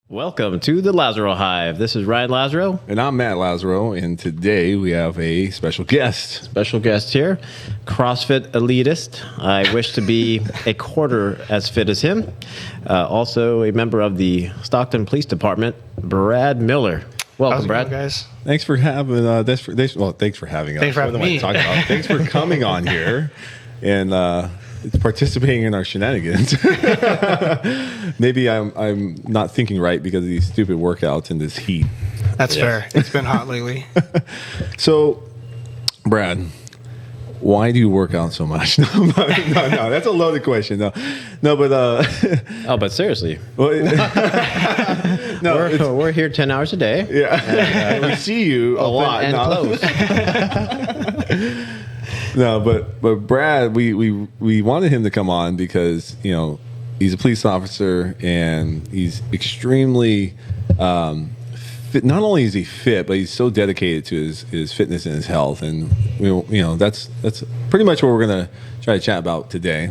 Welcome to the Lazaro Hive. This is Ryan Lazaro. And I'm Matt Lazaro, and today we have a special guest. Special guest here, CrossFit elitist. I wish to be a quarter as fit as him. Also a member of the Stockton Police Department, Brad Miller. Welcome, Brad. Going, guys? Thanks for having thanks for having us. Thanks for having me. Thanks for coming on here and participating in our shenanigans. Maybe I'm not thinking right because of these stupid workouts in this heat. That's fair. It's been hot lately. So, Brad, why do you work out so much? No, that's a loaded question. No, but but seriously, we're here 10 hours a day. Yeah, and we see you a lot and close. No, but Brad, we wanted him to come on because he's a police officer and he's extremely fit. Not only is he fit, but he's so dedicated to his fitness and his health, and that's pretty much what we're gonna try to chat about today.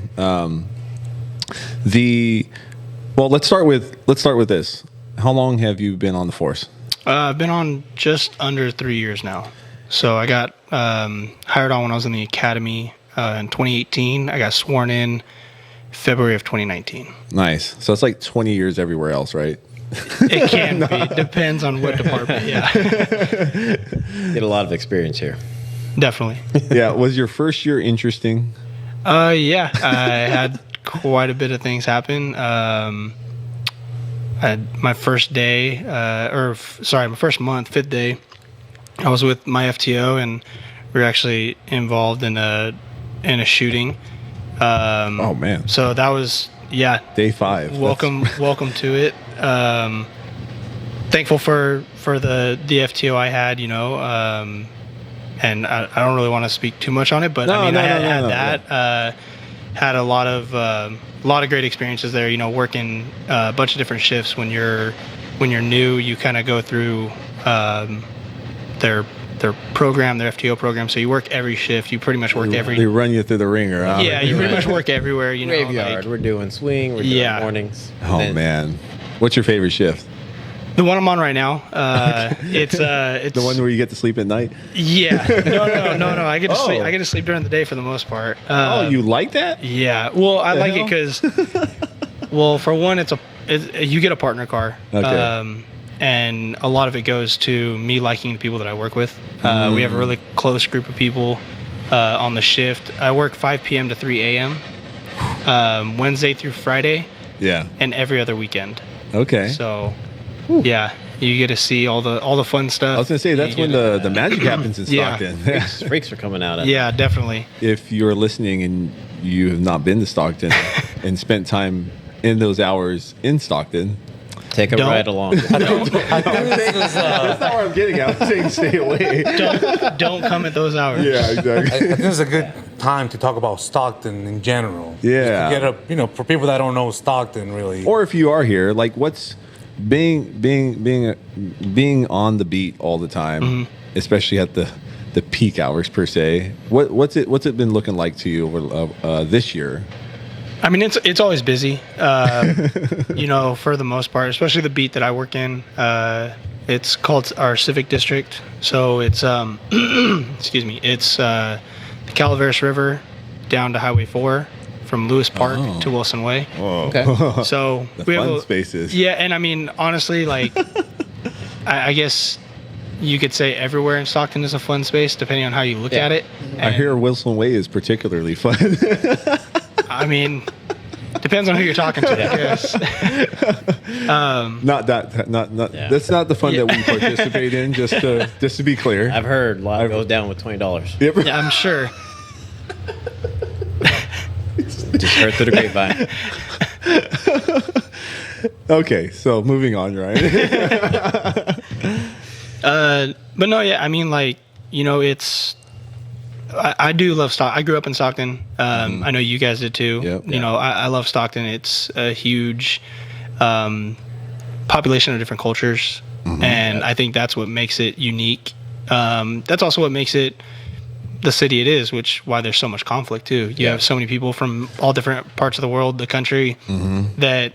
Let's start with this. How long have you been on the force? I've been on just under 3 years now. So I got hired on when I was in the academy in 2018. I got sworn in February of 2019. Nice. So it's like 20 years everywhere else, right? It can be. Depends on what department. Yeah. Get a lot of experience here. Definitely. Yeah. Was your first year interesting? Yeah. I had quite a bit of things happen. I had my first day, my first month, 5th day. I was with my FTO, and we were actually involved in a shooting. Oh man! So that was day 5. Welcome to it. Thankful for the FTO I had, and I don't really want to speak too much on it, but I had a lot of great experiences there. Working a bunch of different shifts when you're new, you kind of go through their program, their FTO program. So you work every shift. You pretty much work every. They run you through the ringer. Huh? Yeah, you pretty much work everywhere. Graveyard. We're doing swing. We're doing mornings. Oh man, what's your favorite shift? The one I'm on right now. It's the one where you get to sleep at night. Yeah. No. I get to sleep. I get to sleep during the day for the most part. You like that? Yeah. Well, I like it because, for one, you get a partner car. Okay. And a lot of it goes to me liking the people that I work with. We have a really close group of people on the shift. I work 5 p.m. to 3 a.m. Wednesday through Friday. Yeah. And every other weekend. Okay. So, yeah, you get to see all the fun stuff. I was gonna say that's when the magic happens in Stockton. Freaks are coming out. Yeah, definitely. If you're listening and you have not been to Stockton and spent time in those hours in Stockton. Take a ride along. That's not what I'm getting at. I'm saying stay away. Don't come at those hours. Yeah, exactly. I think it's a good time to talk about Stockton in general. Yeah. Just to get for people that don't know Stockton really. Or if you are here, like what's being on the beat all the time, especially at the peak hours per se. What's it been looking like to you over this year? I mean, it's always busy, for the most part, especially the beat that I work in. It's called our Civic District. So it's, excuse me, it's the Calaveras River down to Highway 4 from Lewis Park to Wilson Way. Whoa. Okay. So we have spaces. Yeah, and I mean, honestly, like, I guess you could say everywhere in Stockton is a fun space, depending on how you look at it. And I hear Wilson Way is particularly fun. I mean, depends on who you're talking to, I guess. That's not the fun that we participate in. Just to be clear, I've heard a lot goes down with $20. Yep. Yeah, I'm sure. Just heard through the grapevine. Okay, so moving on, right? But no, yeah, I mean, like, it's. I do love Stockton. I grew up in Stockton. I know you guys did too. Yep. I love Stockton. It's a huge population of different cultures, and I think that's what makes it unique. That's also what makes it the city it is, which why there's so much conflict too. You have so many people from all different parts of the world, the country, that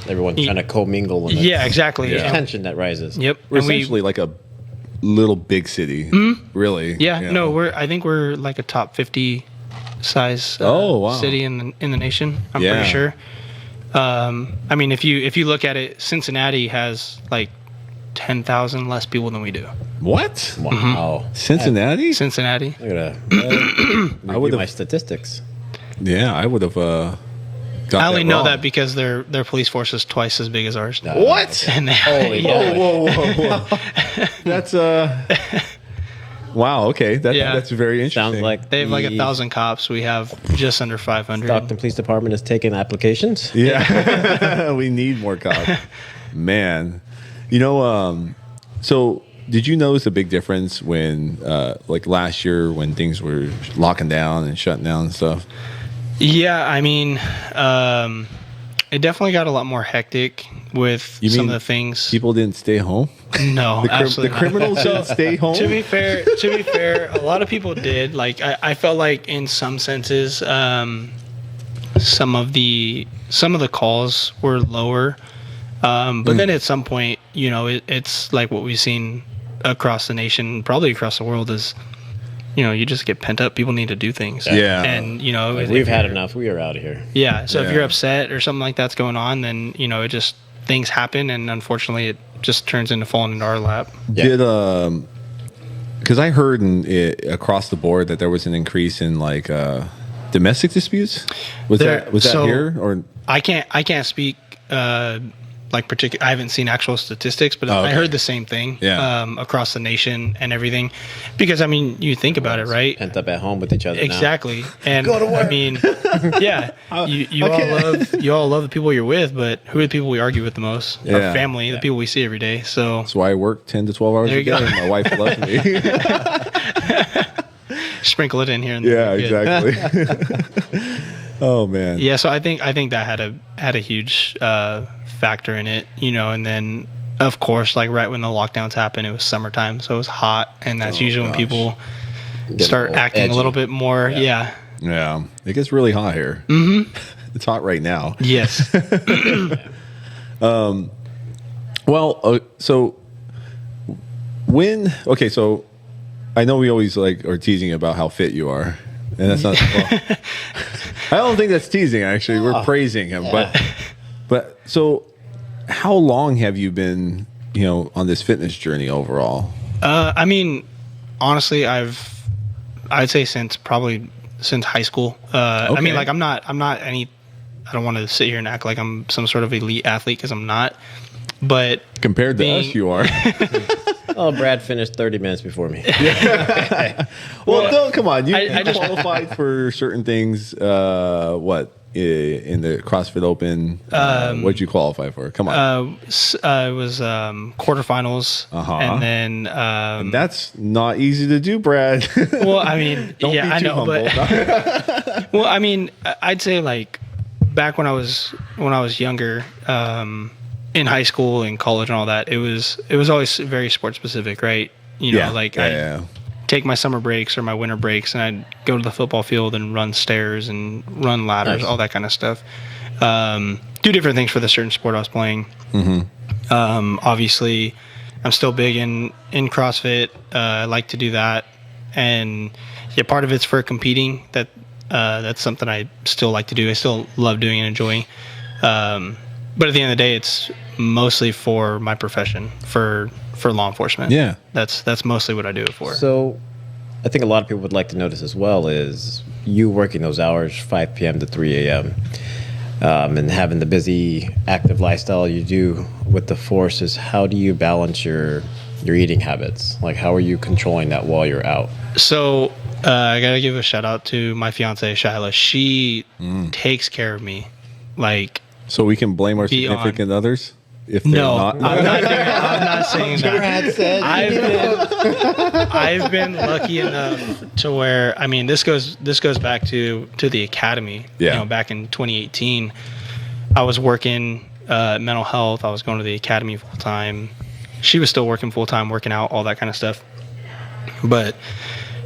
Everyone's trying to commingle. And yeah, exactly. There's And- tension that rises. Yep. We're And we- essentially like a little big city, really. yeah, You no, know? I think we're like a top 50 size Oh, wow. city in the nation. I'm Yeah. pretty sure. I mean, if you look at it, Cincinnati has like 10,000 less people than we do. What? Wow. Cincinnati? Cincinnati. I gotta review would've- my statistics. Yeah, I would have got I only that know wrong. that because their police force is twice as big as ours. What? And they, Holy yeah. Whoa. That's wow, okay. Yeah. That's very interesting. Sounds like They have like the 1,000 cops. We have just under 500. Stockton Police Department is taking applications. Yeah. We need more cops. Man. You know, so did you notice a big difference when like last year when things were locking down and shutting down and stuff? Yeah, I mean, it definitely got a lot more hectic with You some mean of the things. People didn't stay home? No, The absolutely not. criminals didn't stay home? To be fair, a lot of people did. Like I felt like in some senses, some of the calls were lower, but then at some point, you know, it's like what we've seen across the nation, probably across the world, is, you know, you just get pent up. People need to do things. Yeah. And you know, Like, if we've had you're- enough. We are out of here. Yeah. So if Yeah. you're upset or something like that's going on, then you know, it just things happen, and unfortunately, it just turns into falling into our lap. Yeah. Did because I heard across the board that there was an increase in like domestic disputes. Was that So- here or? I can't speak like particular. I haven't seen actual statistics, but Oh, okay. I heard the same thing Yeah. across the nation and everything. Because I mean, you think about it, right? Pent up at home with each other. now. Exactly. And I mean, yeah, you all love the people you're with, but who are the people we argue with the most? Yeah. Our family, the people we see every day. So That's why I work 10 to 12 hours There a you go. day. My wife loves me. sprinkle it in here and there. Yeah, Good. exactly. Oh man. Yeah, so I think that had a huge factor in it, you know, and then of course, like right when the lockdowns happened, it was summertime, so it was hot, and that's usually when gosh. people Getting start a little acting edgy. a little bit more. Yeah. Yeah. It gets really hot here. Mm-hmm. It's hot right now. Yes. Well, so so I know we always like are teasing about how fit you are, and that's not. Well, I don't think that's teasing. Actually, we're praising him, but so how long have you been, you know, on this fitness journey overall? I mean, honestly, I'd say since high school. I Okay. mean, like I'm not any. I don't want to sit here and act like I'm some sort of elite athlete because I'm not. But Compared to Being- us, you are. Oh, Brad finished 30 minutes before me. Well, don't come on. You I just- qualified for certain things. What in the CrossFit Open? What did you qualify for? Come on. it was quarterfinals, Uh-huh. and then That's not easy to do, Brad. well, I mean, Don't yeah, be I too know, humble. but well, I mean, I'd say like back when I was younger, in high school and college and all that, it was always very sports specific, right? You know, like yeah. I'd take my summer breaks or my winter breaks, and I'd go to the football field and run stairs and run ladders, Nice. all that kind of stuff. Do different things for the certain sport I was playing. Obviously, I'm still big in CrossFit. I like to do that, and yeah, part of it's for competing. That's something I still like to do. I still love doing and enjoying. But at the end of the day, it's mostly for my profession, for law enforcement. Yeah. That's mostly what I do it for. So, I think a lot of people would like to notice as well is you working those hours, 5 p.m. to 3 a.m., and having the busy, active lifestyle you do with the forces. How do you balance your eating habits? Like, how are you controlling that while you're out? So I gotta give a shout out to my fiance Shyla. She takes care of me. Like, So we can blame our Be on. significant others if they're no, not. I'm not doing it. I'm not saying that. Brad said I've been lucky enough to where, I mean, this goes back to the academy. Yeah. You know, back in 2018, I was working mental health. I was going to the academy full time. She was still working full time, working out, all that kind of stuff. But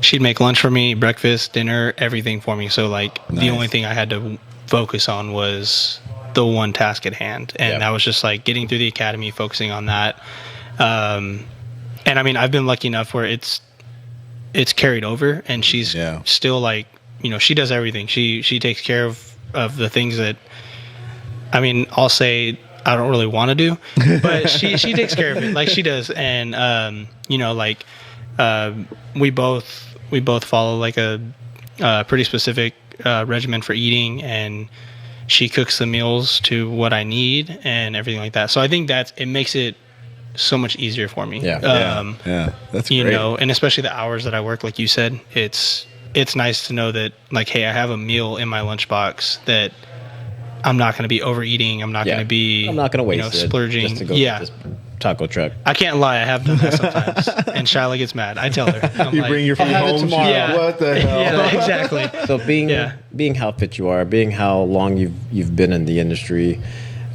she'd make lunch for me, breakfast, dinner, everything for me. So like the Nice. only thing I had to focus on was the one task at hand, and Yep. that was just like getting through the academy, focusing on that. And I mean, I've been lucky enough where it's carried over, and she's Yeah. still like, she does everything. She takes care of the things that, I mean, I'll say I don't really want to do, but she takes care of it like she does. And like we both follow like a pretty specific regimen for eating, and she cooks the meals to what I need and everything like that. So I think it makes it so much easier for me. Yeah. Yeah, that's You great. know, and especially the hours that I work, like you said, it's nice to know that, like, hey, I have a meal in my lunchbox that I'm not going to be overeating. I'm not going to be. I'm not going to waste it splurging. just to go Yeah. get this taco truck. I can't lie. I have done that sometimes, and Shyla gets mad. I tell her. I'm You like, bring your food have it home. she's tomorrow. like, Yeah. What the hell? Yeah, exactly. So Yeah. being how fit you are, being how long you've been in the industry,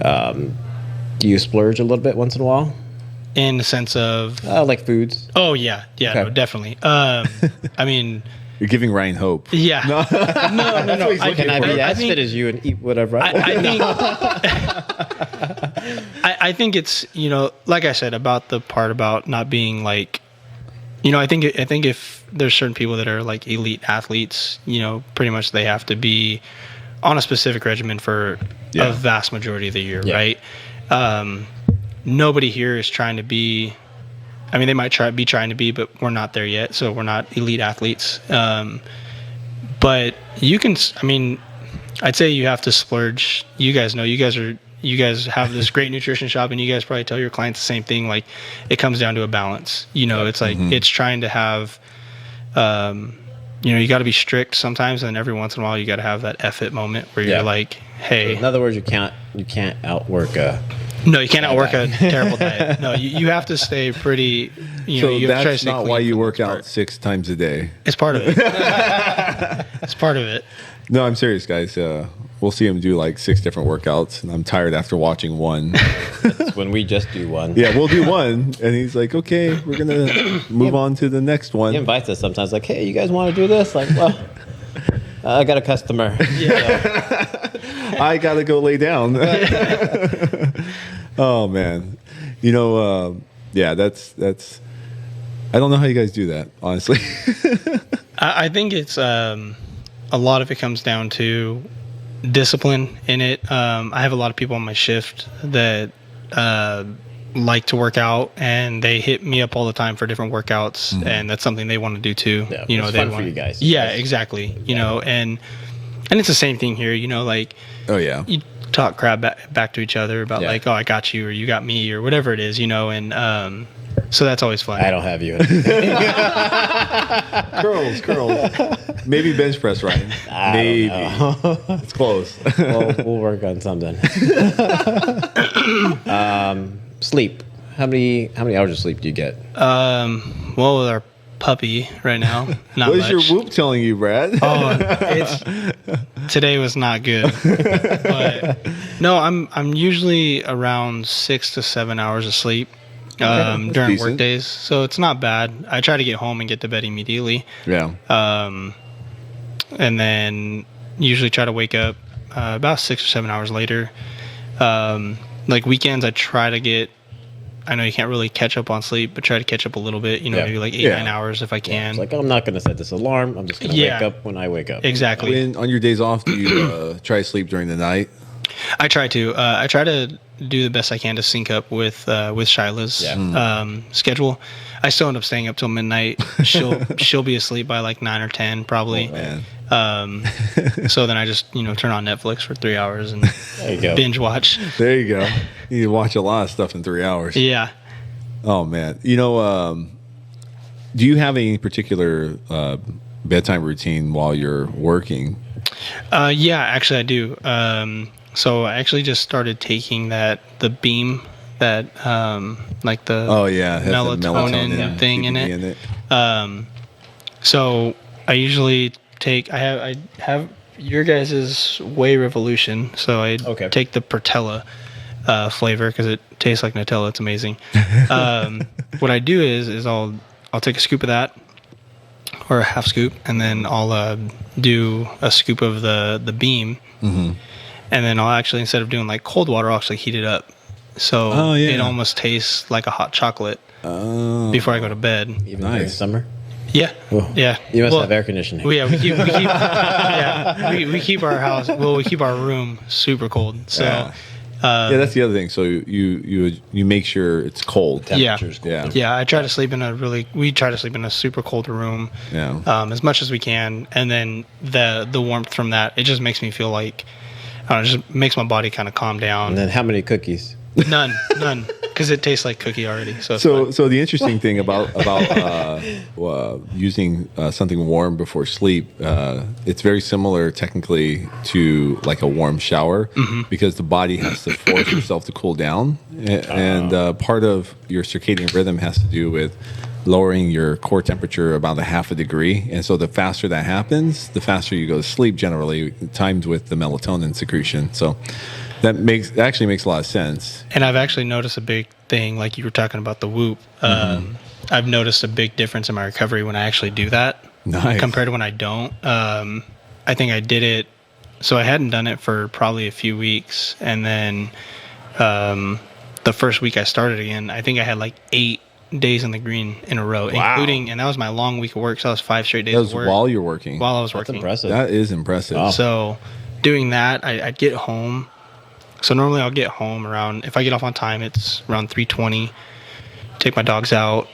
do you splurge a little bit once in a while? In the sense of, Like foods. oh yeah, Okay. no, definitely. I mean, You're giving Ryan hope. yeah. No. Can I be as think- fit as you and eat whatever I want? I think I think it's, like I said, about the part about not being like, I think if there's certain people that are like elite athletes, pretty much they have to be on a specific regimen for Yeah. a vast majority of the year, Yeah. right? Nobody here is trying to be. I mean, they might be trying to be, but we're not there yet. So we're not elite athletes. But you can. I mean, I'd say you have to splurge. You guys know. You guys have this great nutrition shop, and you guys probably tell your clients the same thing. Like, it comes down to a balance. It's like it's trying to have. You got to be strict sometimes, and every once in a while, you got to have that F-it moment where Yeah. you're like, hey. In other words, you can't outwork a. No, you can't outwork a terrible diet. No, you have to stay pretty. So you have to try to that's stay not clean why you for the work most out part. 6 times a day. It's part of it. It's part of it. No, I'm serious, guys. We'll see him do like 6 different workouts, and I'm tired after watching one. When we just do one. Yeah, we'll do one, and he's like, "Okay, we're gonna move on to the next one." He invites us sometimes, like, hey, you guys want to do this? Like, well, I got a customer. I gotta go lay down. Oh man, yeah, that's. I don't know how you guys do that, honestly. I think it's a lot of it comes down to discipline in it. I have a lot of people on my shift that like to work out, and they hit me up all the time for different workouts, and that's something they want to do too. Yeah, You know, it's they fun for want you guys. Yeah, exactly. You know, and it's the same thing here. Like Oh yeah, you talk crap back to each other about Yeah. like, oh, I got you, or you got me, or whatever it is. And so that's always fun. I don't have you. curls. Maybe bench press, Ryan. Maybe it's close. We'll work on something. Sleep. How many hours of sleep do you get? Well, with our puppy right now, not What much. is your whoop telling you, Brad? Today was not good. But no, I'm usually around 6 to 7 hours of sleep during decent. work days, so it's not bad. I try to get home and get to bed immediately, Yeah. and then usually try to wake up about 6 or 7 hours later. Like weekends, I try to get. I know you can't really catch up on sleep, but try to catch up a little bit. Yeah. Maybe like 8, Yeah. 9 hours if I can. It's like, I'm not going to set this alarm. I'm just going to Yeah. wake up when I wake up. Exactly. When on your days off, do you try to sleep during the night? I try to. I try to do the best I can to sync up with Shyla's schedule. I still end up staying up till midnight. She'll be asleep by like 9 or 10 probably. Oh, man. So then I just turn on Netflix for 3 hours and There you go. binge watch. There you go. You need to watch a lot of stuff in 3 hours. Yeah. Oh man. Do you have any particular bedtime routine while you're working? Yeah, actually I do. So I actually just started taking the Beam, that like the Oh yeah, it has the melatonin thing in CBD it. So I usually take. I have your guys' Whey Revolution. So I Okay. take the Pertella flavor because it tastes like Nutella. It's amazing. What I do is I'll take a scoop of that, or a half scoop, and then I'll do a scoop of the beam, and then I'll actually, instead of doing like cold water, I'll actually heat it up, so it almost tastes like a hot chocolate before I go to bed. Even during summer. Yeah, yeah. You must have air conditioning. Well, yeah, we keep our house. Well, we keep our room super cold. So, yeah, that's the other thing. So you make sure it's cold. Temperature's cold. Yeah. I try to sleep in we try to sleep in a super cold room. Yeah. As much as we can, and then the warmth from that, it just makes me feel like, I don't know, it just makes my body kind of calm down. And then how many cookies? None, because it tastes like cookie already. So the interesting thing about using something warm before sleep, it's very similar technically to like a warm shower, because the body has to force itself to cool down, and part of your circadian rhythm has to do with lowering your core temperature about a half a degree, and so the faster that happens, the faster you go to sleep. Generally, timed with the melatonin secretion. So. That actually makes a lot of sense. And I've actually noticed a big thing, like you were talking about the Whoop. I've noticed a big difference in my recovery when I actually do that, compared to when I don't. I think I did it, so I hadn't done it for probably a few weeks, and then the first week I started again, I think I had like 8 days in the green in a row, including, and that was my long week of work, so that was 5 straight days of work. While you're working? While I was working. That's impressive. That is impressive. Wow. So doing that, I'd get home. So normally I'll get home around, if I get off on time, it's around 3:20. Take my dogs out,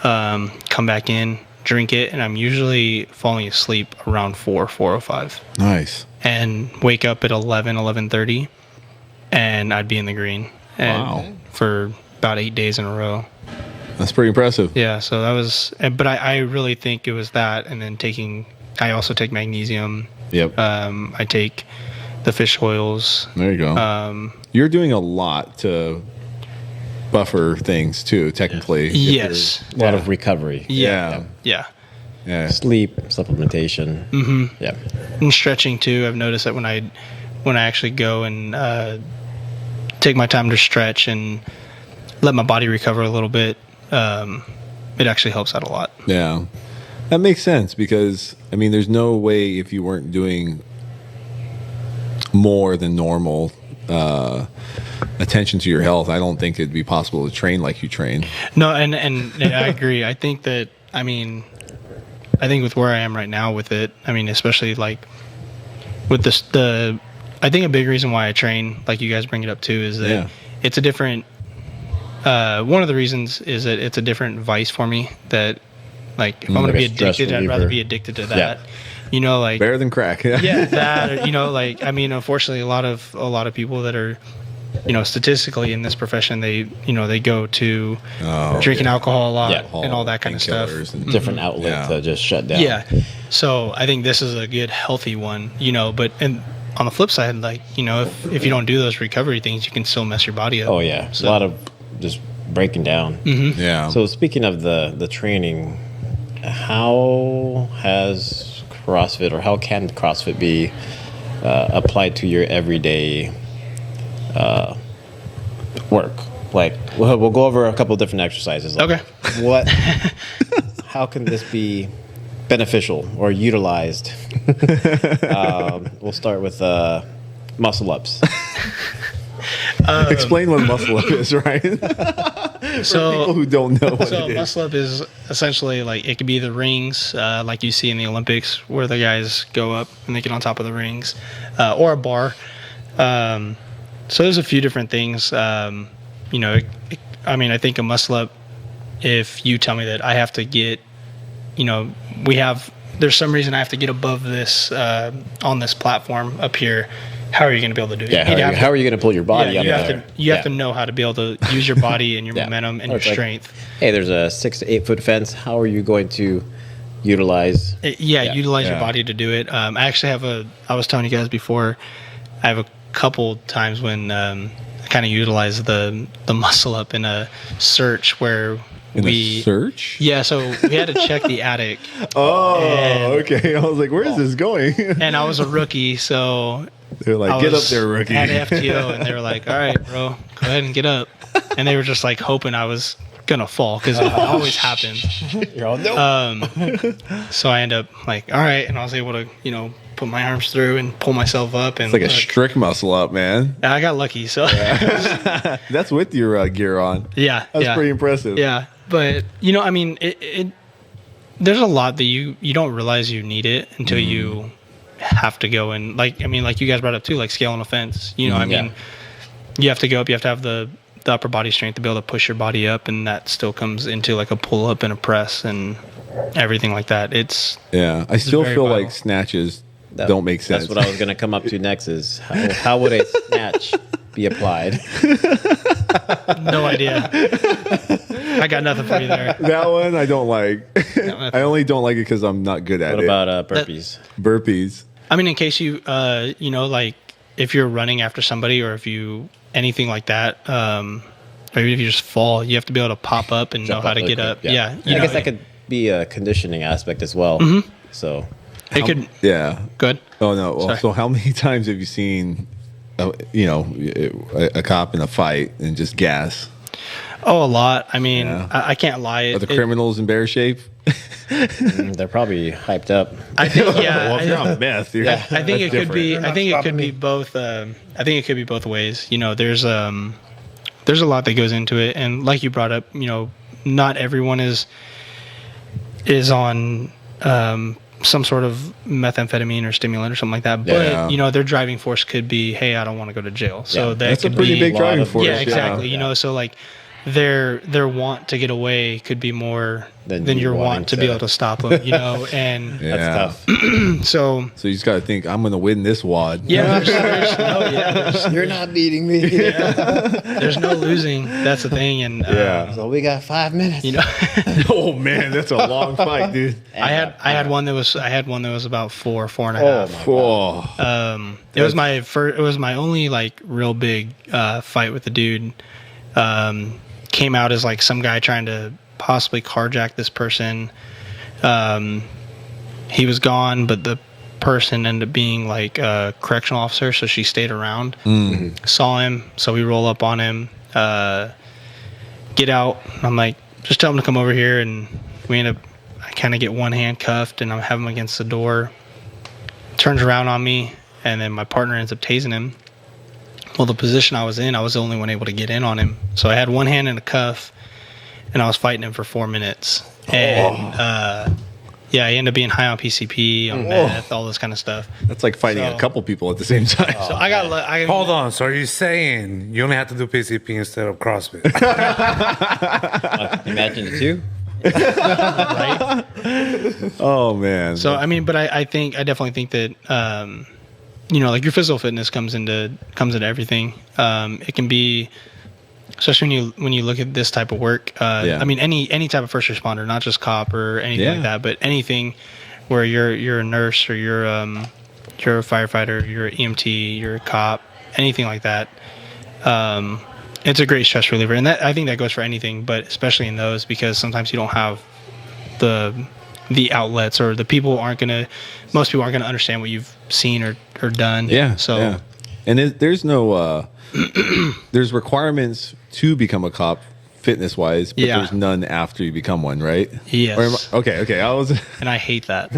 come back in, drink it, and I'm usually falling asleep around 4:05. Nice. And wake up at 11:30, and I'd be in the green. And for about 8 days in a row. That's pretty impressive. Yeah, so that was, but I really think it was that, and then I also take magnesium. Yep. I take the fish oils. There you go. You're doing a lot to buffer things too, technically. Yes. A lot of recovery. Yeah. Sleep, supplementation. Yeah. And stretching too. I've noticed that when I actually go and take my time to stretch and let my body recover a little bit, it actually helps out a lot. Yeah. That makes sense, because I mean, there's no way, if you weren't doing more than normal attention to your health, I don't think it'd be possible to train like you train. No, and I agree. I think that, I mean, I think with where I am right now with it, I mean, especially like with I think a big reason why I train, like you guys bring it up too, is that it's a different, one of the reasons is that it's a different vice for me, that like if I'm going to be addicted, I'd rather be addicted to that. Yeah. You know, like better than crack. Yeah, that, you know, like, I mean, unfortunately, a lot of people that are, you know, statistically in this profession, they go to drinking alcohol a lot and all that kind of stuff. Different outlets that just shut down. Yeah. So I think this is a good, healthy one, you know, and on the flip side, like, you know, if you don't do those recovery things, you can still mess your body up. Oh, yeah. So, a lot of just breaking down. Yeah. So speaking of the training, how has CrossFit, or how can CrossFit be applied to your everyday work? Like, we'll go over a couple of different exercises. Like, Okay. How can this be beneficial or utilized? We'll start with muscle ups. Explain what muscle up is, right? For people who don't know what it is. Muscle up is essentially like, it could be the rings, like you see in the Olympics, where the guys go up and they get on top of the rings, or a bar. So there's a few different things. You know, I mean, I think a muscle up, if you tell me that I have to get, you know, there's some reason I have to get above this, on this platform up here, how are you going to be able to do it? Yeah, how are you going to pull your body up there? You have to know how to be able to use your body and your momentum and your strength. Like, hey, there's a 6 to 8 foot fence. How are you going to utilize? Utilize your body to do it. I actually I was telling you guys before, I have a couple times when I kind of utilize the muscle up in a search where a search? Yeah, so we had to check the attic. Okay. I was like, where is this going? And I was a rookie, so they're like, get up there, rookie. At FTO, and they were like, all right, bro, go ahead and get up. And they were just like hoping I was gonna fall because it always happens. You're all, nope. So I end up like, all right, and I was able to, put my arms through and pull myself up. And It's like a strict muscle up, man. I got lucky. So That's with your gear on. yeah, That's yeah. pretty impressive. Yeah, but I mean, there's a lot that you don't realize you need it until you have to go and like you guys brought up too, like scaling a fence. You have to go up. You have to have the upper body strength to be able to push your body up, and that still comes into like a pull up and a press and everything like that. I still very feel vital. like snatches don't make sense. That's what I was going to come up to next is how would a snatch be applied? No idea. I got nothing for you there. That one I don't like. I only don't like it because I'm not good at What it. about burpees? Burpees? I mean, in case you, like if you're running after somebody or if you, anything like that, or even if you just fall, you have to be able to pop up and know how to get up. Yeah. I guess that could be a conditioning aspect as well. So it could. Yeah. Good. Oh no. Well, Sorry. so how many times have you seen, a cop in a fight and just gas? Oh, a lot. I mean, Yeah. I can't lie. Are the criminals in bear shape? they're probably hyped up. I think, yeah. Well, if you're on meth, I think it could be. I think it could be both. I think it could be both ways. There's a lot that goes into it, and like you brought up, not everyone is on some sort of methamphetamine or stimulant or something like that. But Yeah. their driving force could be, hey, I don't want to go to jail. So that That's a could pretty be, big driving of- force. Yeah, exactly. So like their want to get away could be more Than than you your wanting want to be to- able to stop them. And Yeah. That's tough. so So you just got to think, I'm going to win this wad. yeah, there's You're not beating me. there's no losing. That's the thing. And So we got 5 minutes. Oh man, that's a long fight, dude. I had one that was about 4.5. Oh, It was my first. It was my only like real big fight with the dude. Came out as like some guy trying to possibly carjack this person. He was gone, but the person ended up being like a correctional officer, so she stayed around. Saw him, so we roll up on him. Get out. I'm like, just tell him to come over here, and we end up. I kind of get one hand cuffed, and I have him against the door. Turns around on me, and then my partner ends up tasing him. Well, the position I was in, I was the only one able to get in on him. So I had one hand in a cuff, and I was fighting him for 4 minutes. And yeah, I ended up being high on PCP, on meth, all this kind of stuff. that's like fighting a couple people at the same time. So I got. Hold on. So are you saying you only have to do PCP instead of CrossFit? Imagine the two. right. Oh man. So I mean, but I definitely think that like your physical fitness comes into everything. It can be, especially when you look at this type of work. I mean, any type of first responder, not just cop or anything like that, but anything where you're a nurse or you're a firefighter, you're an EMT, you're a cop, anything like that. It's a great stress reliever, and I think that goes for anything, but especially in those, because sometimes you don't have the outlets, or most people aren't gonna understand what you've seen or done. yeah. So yeah. And there's no there's requirements to become a cop fitness wise, but there's none after you become one, right? Yes. Okay. I was. and I hate that.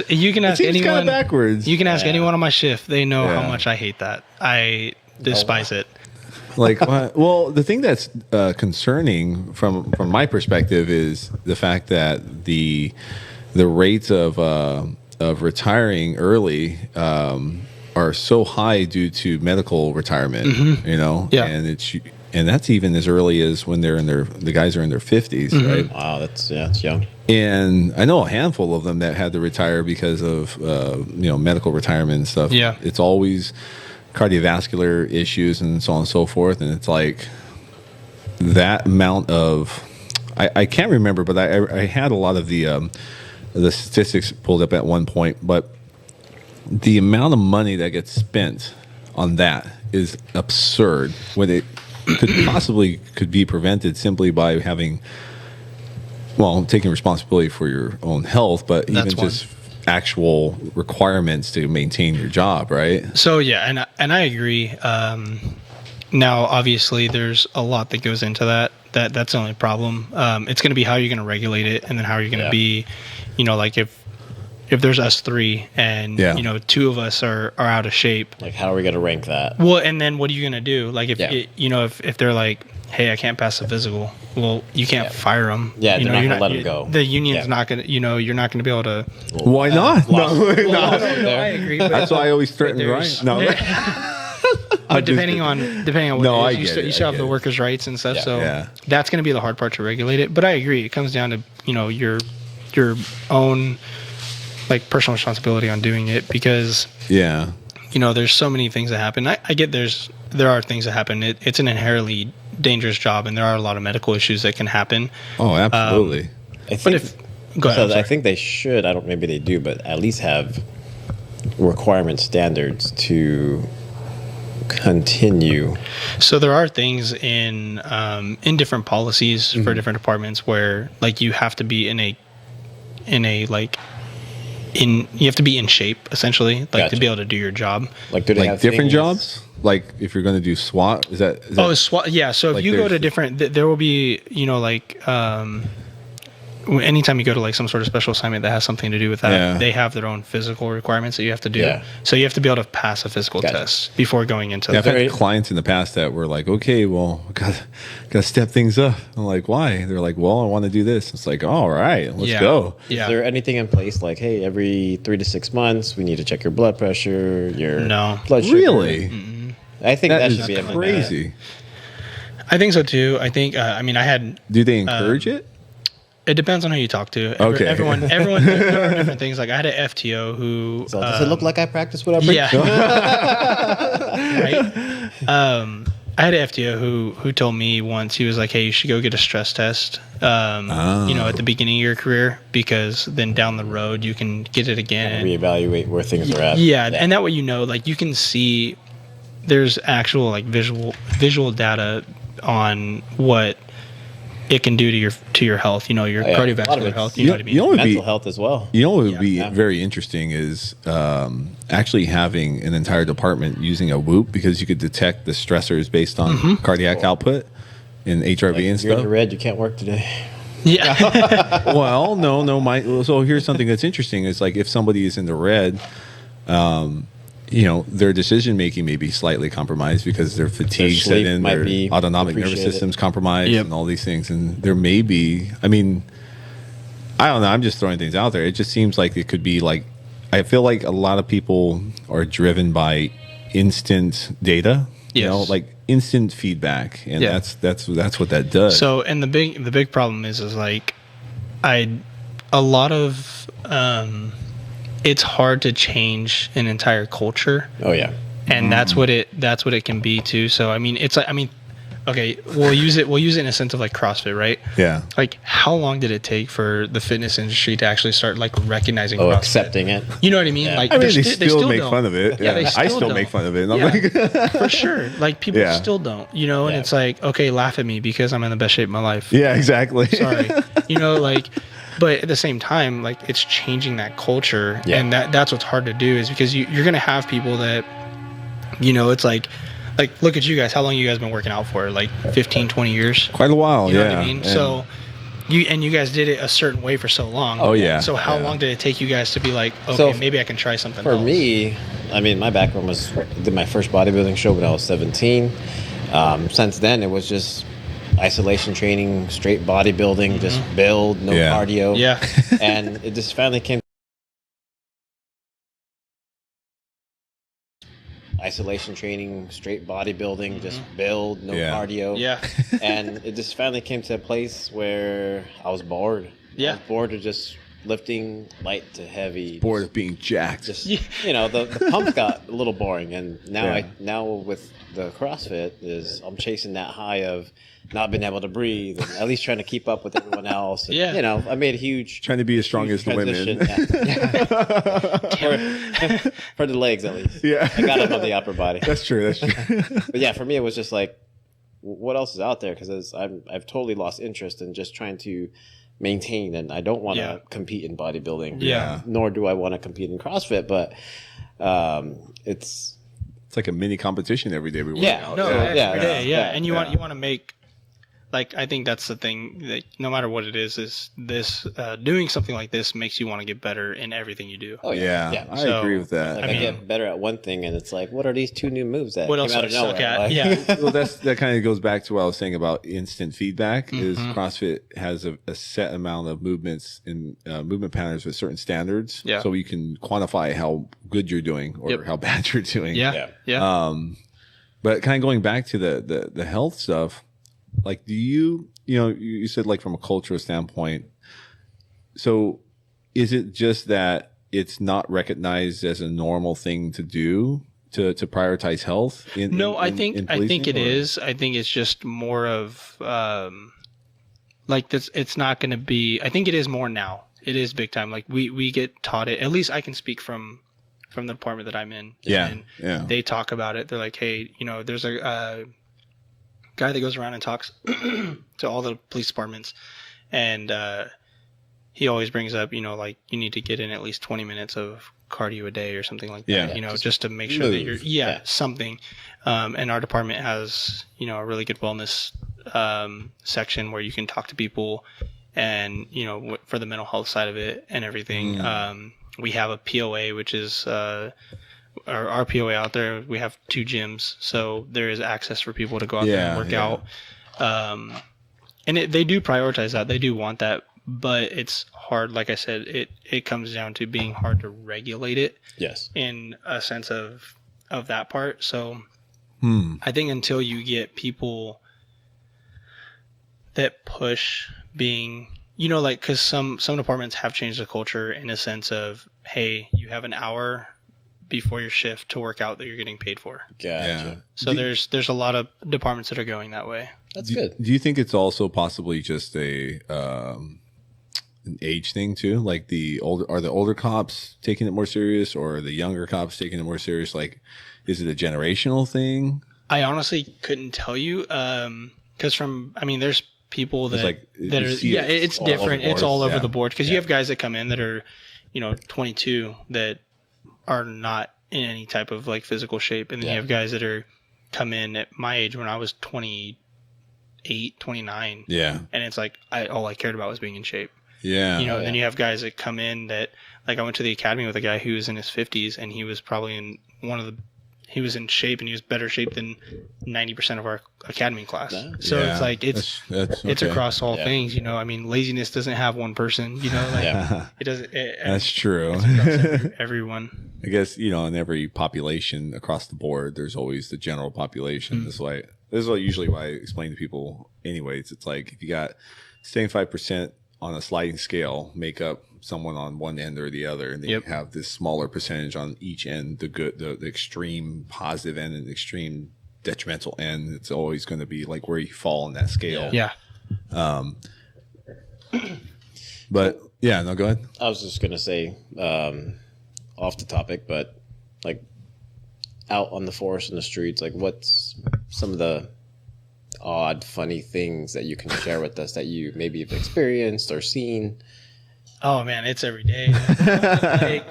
You can ask Seems kinda anyone backwards. You can ask anyone on my shift. They know Yeah. how much I hate that. I despise it. Like, well, the thing that's concerning from my perspective is the fact that the rates of retiring early are so high due to medical retirement. Yeah. And that's even as early as when the guys are in their 50s, right? Wow, that's young. And I know a handful of them that had to retire because of medical retirement and stuff. Yeah. It's always cardiovascular issues and so on and so forth. And it's like that amount of I can't remember, but I had a lot of the statistics pulled up at one point, but the amount of money that gets spent on that is absurd when it could be prevented simply by taking responsibility for your own health, but even That's one. just actual requirements to maintain your job, right? So yeah, and I agree. now obviously there's a lot that goes into that. That's the only problem. It's going to be how you're going to regulate it, and then how you're going to be, like if there's us three and two of us are out of shape, Like, how are we going to rank that? well, and then what are you going to do? Like if they're like, hey, I can't pass the physical, well, you can't fire them. Yeah, they're not you're gonna let 'em go. The union's not going to, you're not going to be able to. Why not? lost- No, Well, no. no, I agree. But, That's why I always threaten there's- Ryan. No. but depending on what No, I it is, get it, you I still have get the it. workers' rights and stuff. So Yeah. that's going to be the hard part to regulate it. But I agree, it comes down to your own like personal responsibility on doing it, because Yeah. there's so many things that happen. I get there are things that happen. It's an inherently dangerous job, and there are a lot of medical issues that can happen. Oh, absolutely. I think, But if go ahead, I'm so I sorry. think they should. I don't. Maybe they do, but at least have requirement standards to continue. So there are things in different policies Mm-hmm. for different departments where like you have to be you have to be in shape essentially, like Gotcha. to be able to do your job. Like, do they Like have different things- jobs? Like if you're going to do SWAT, is that Oh, yeah. So if like you go there's to the- different, there will be anytime you go to like some sort of special assignment that has something to do with that, Yeah. they have their own physical requirements that you have to do. Yeah. So you have to be able to pass a physical Gotcha. test before going into Yeah, I've the had clients in the past that were like, okay, well, got to step things up. I'm like, why? They're like, well, I want to do this. It's like, all right, let's Yeah. go. Yeah. Is there anything in place like, hey, every 3 to 6 months we need to check your blood pressure, your No. blood sugar? Really? I think that, That should is be in crazy. I think so too. I think, I had, Do they encourage it? it depends on who you talk to. Okay. Everyone, there are different things. Like I had an FTO who, So does it look like I practice what I bring? yeah. Right. I had an FTO who told me once, he was like, hey, you should go get a stress test, at the beginning of your career, because then down the road you can get it again. Reevaluate where things are at. Yeah, and that way like you can see there's actual like visual data on what it can do to your health, your yeah. A lot of cardiovascular it's- health, you know what I mean? would Mental be, health as well. You know what would be Yeah. very interesting is actually having an entire department using a Whoop, because you could detect the stressors based on Mm-hmm. cardiac output and HRV Like, and you're in stuff. the red, you can't work today. Yeah. Well, no. So here's something that's interesting. Is like if somebody is in the red, their decision making may be slightly compromised because their fatigue set sleep in, might their be autonomic nervous depreciated. system's compromised, Yep. and all these things. And there may be. I mean, I don't know. I'm just throwing things out there. It just seems like it could be like. I feel like a lot of people are driven by instant data. Yes. Like instant feedback, and Yeah. that's what that does. So, and the big problem is like, a lot of, it's hard to change an entire culture, Oh yeah. and that's what it can be too. So, I mean, it's like, okay, we'll use it in a sense of like CrossFit, right? yeah. Like, how long did it take for the fitness industry to actually start like recognizing Oh, CrossFit? accepting it. You know what I mean? Yeah. Like, I mean, they they're still make don't. fun of it. Yeah, they I still don't. make fun of it. And I'm Yeah. like, For sure. Like, people Yeah. still don't, and Yeah. it's like, okay, laugh at me because I'm in the best shape of my life. yeah, exactly. Sorry. But at the same time, like, it's changing that culture. Yeah. And that's what's hard to do, is because you're going to have people that, it's like, look at you guys. How long you guys been working out for? Like 15, 20 years? Quite a while. You know yeah. what I mean? And So you guys did it a certain way for so long. Oh, yeah. So how Yeah. long did it take you guys to be like, okay, So maybe I can try something For else? me, I mean, my background was did my first bodybuilding show when I was 17. Since then, it was just isolation training, straight bodybuilding, just build, no Yeah. cardio. Yeah. And it just finally came. Isolation training, straight bodybuilding, just build, no Yeah. cardio. Yeah. And it just finally came to a place where I was bored. Yeah. I was bored of just lifting light to heavy. bored of being jacked. Just the pump got a little boring, and now Yeah. now with the CrossFit is I'm chasing that high of not being able to breathe, and at least trying to keep up with everyone else. And, Yeah. I made a huge Trying to be as strong as the women. transition. Yeah. for the legs at least. Yeah. I got them on the upper body. That's true. That's true. But yeah, for me it was just like, what else is out there? Because I've totally lost interest in just trying to maintain, and I don't want to Yeah. compete in bodybuilding. Yeah. Nor do I want to compete in CrossFit, but it's it's like a mini competition every day we work Yeah. out. No, every day, yeah. and you want to make, like, I think that's the thing, that no matter what it is this doing something like this makes you want to get better in everything you do. Oh, Yeah, I So, agree with that. Like I get better at one thing, and it's like, what are these 2 new moves that What came else out do I of suck nowhere? at? Like, Yeah. Well, that kind of goes back to what I was saying about instant feedback. Is CrossFit has a set amount of movements and movement patterns with certain standards, Yeah. so you can quantify how good you're doing or Yep. how bad you're doing. Yeah. But kind of going back to the health stuff, like, do you said, like, from a cultural standpoint, so is it just that it's not recognized as a normal thing to do to prioritize health? I think it policing, or? is. I think it's just more of like this. It's not going to be. I think it is more now. It is big time. Like we get taught it. At least I can speak from the department that I'm in. Yeah, And yeah. They talk about it. They're like, hey, there's a guy that goes around and talks to all the police departments, and he always brings up, like, you need to get in at least 20 minutes of cardio a day or something like that, Yeah. just to make sure that you're, Yeah. something. And our department has, a really good wellness section where you can talk to people and, for the mental health side of it and everything. We have a POA, which is our POA out there. We have 2 gyms, so there is access for people to go out there and work out. And they do prioritize that. They do want that, but it's hard. Like I said, it comes down to being hard to regulate it. Yes. In a sense of that part. So I think until you get people that push being, like, because some departments have changed the culture in a sense of, hey, you have an hour before your shift to work out that you're getting paid for. Gotcha. Yeah. So there's a lot of departments that are going that way. That's good. Do you think it's also possibly just an age thing too? Like, the older cops taking it more serious, or the younger cops taking it more serious? Like, is it a generational thing? I honestly couldn't tell you, because there's people that like, that you are, see it it's all over different. the It's board. all over Yeah. the board, because you have guys that come in that are 22 that are not in any type of, like, physical shape, and then you have guys that are come in at my age when I was 28, 29, Yeah. and it's like all I cared about was being in shape. Yeah. And then you have guys that come in that, like, I went to the academy with a guy who was in his 50s, and he was probably he was in shape, and he was better shape than 90% of our academy class. So Yeah. it's like, it's okay. across all Yeah. things, laziness doesn't have one person, like, Yeah. it doesn't, That's true. everyone. I guess, in every population across the board, there's always the general population. This is usually why I explain to people anyways. It's like, if you got 75% on a sliding scale, make up someone on one end or the other, and then you have this smaller percentage on each end, the extreme positive end and the extreme detrimental end. It's always going to be like where you fall on that scale. Yeah. But yeah, no, go ahead. I was just going to say, off the topic, but, like, out on the forest in the streets, like, what's some of the odd, funny things that you can share with us that you maybe have experienced or seen? Oh man, it's every day.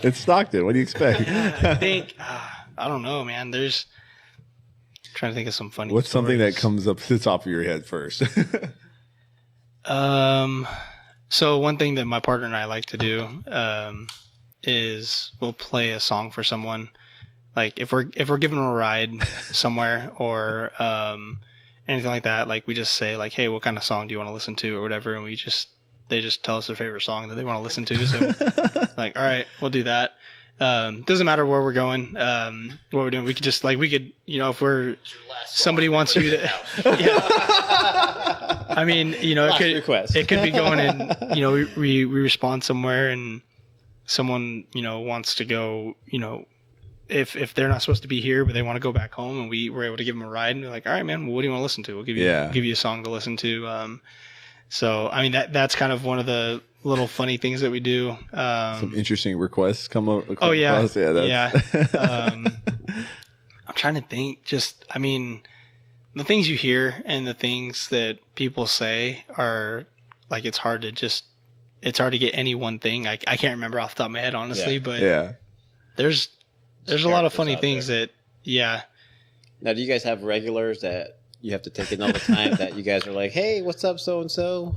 It's Stockton. What do you expect? I think, I don't know, man. I'm trying to think of some funny. What's something that stories. comes up to the top of your head first? So one thing that my partner and I like to do is we'll play a song for someone. Like, if we're giving them a ride somewhere or anything like that, like, we just say, like, hey, what kind of song do you want to listen to or whatever, and they just tell us their favorite song that they want to listen to. So like, all right, we'll do that. Doesn't matter where we're going, what we're doing. We could just, like, if somebody wants you to, yeah. I mean, it could be going in, we respond somewhere and someone, wants to go, if they're not supposed to be here, but they want to go back home, and we were able to give them a ride, and we're like, all right, man, well, what do you want to listen to? We'll give you a song to listen to. So, I mean, that's kind of one of the little funny things that we do. Some interesting requests come up. Oh yeah. Across. Yeah. I'm trying to think, I mean, the things you hear and the things that people say are, like, it's hard to get any one thing. I can't remember off the top of my head, honestly, but Yeah. there's a lot of funny things that, Now, do you guys have regulars that you have to take in all the time that you guys are like, hey, what's up, so-and-so?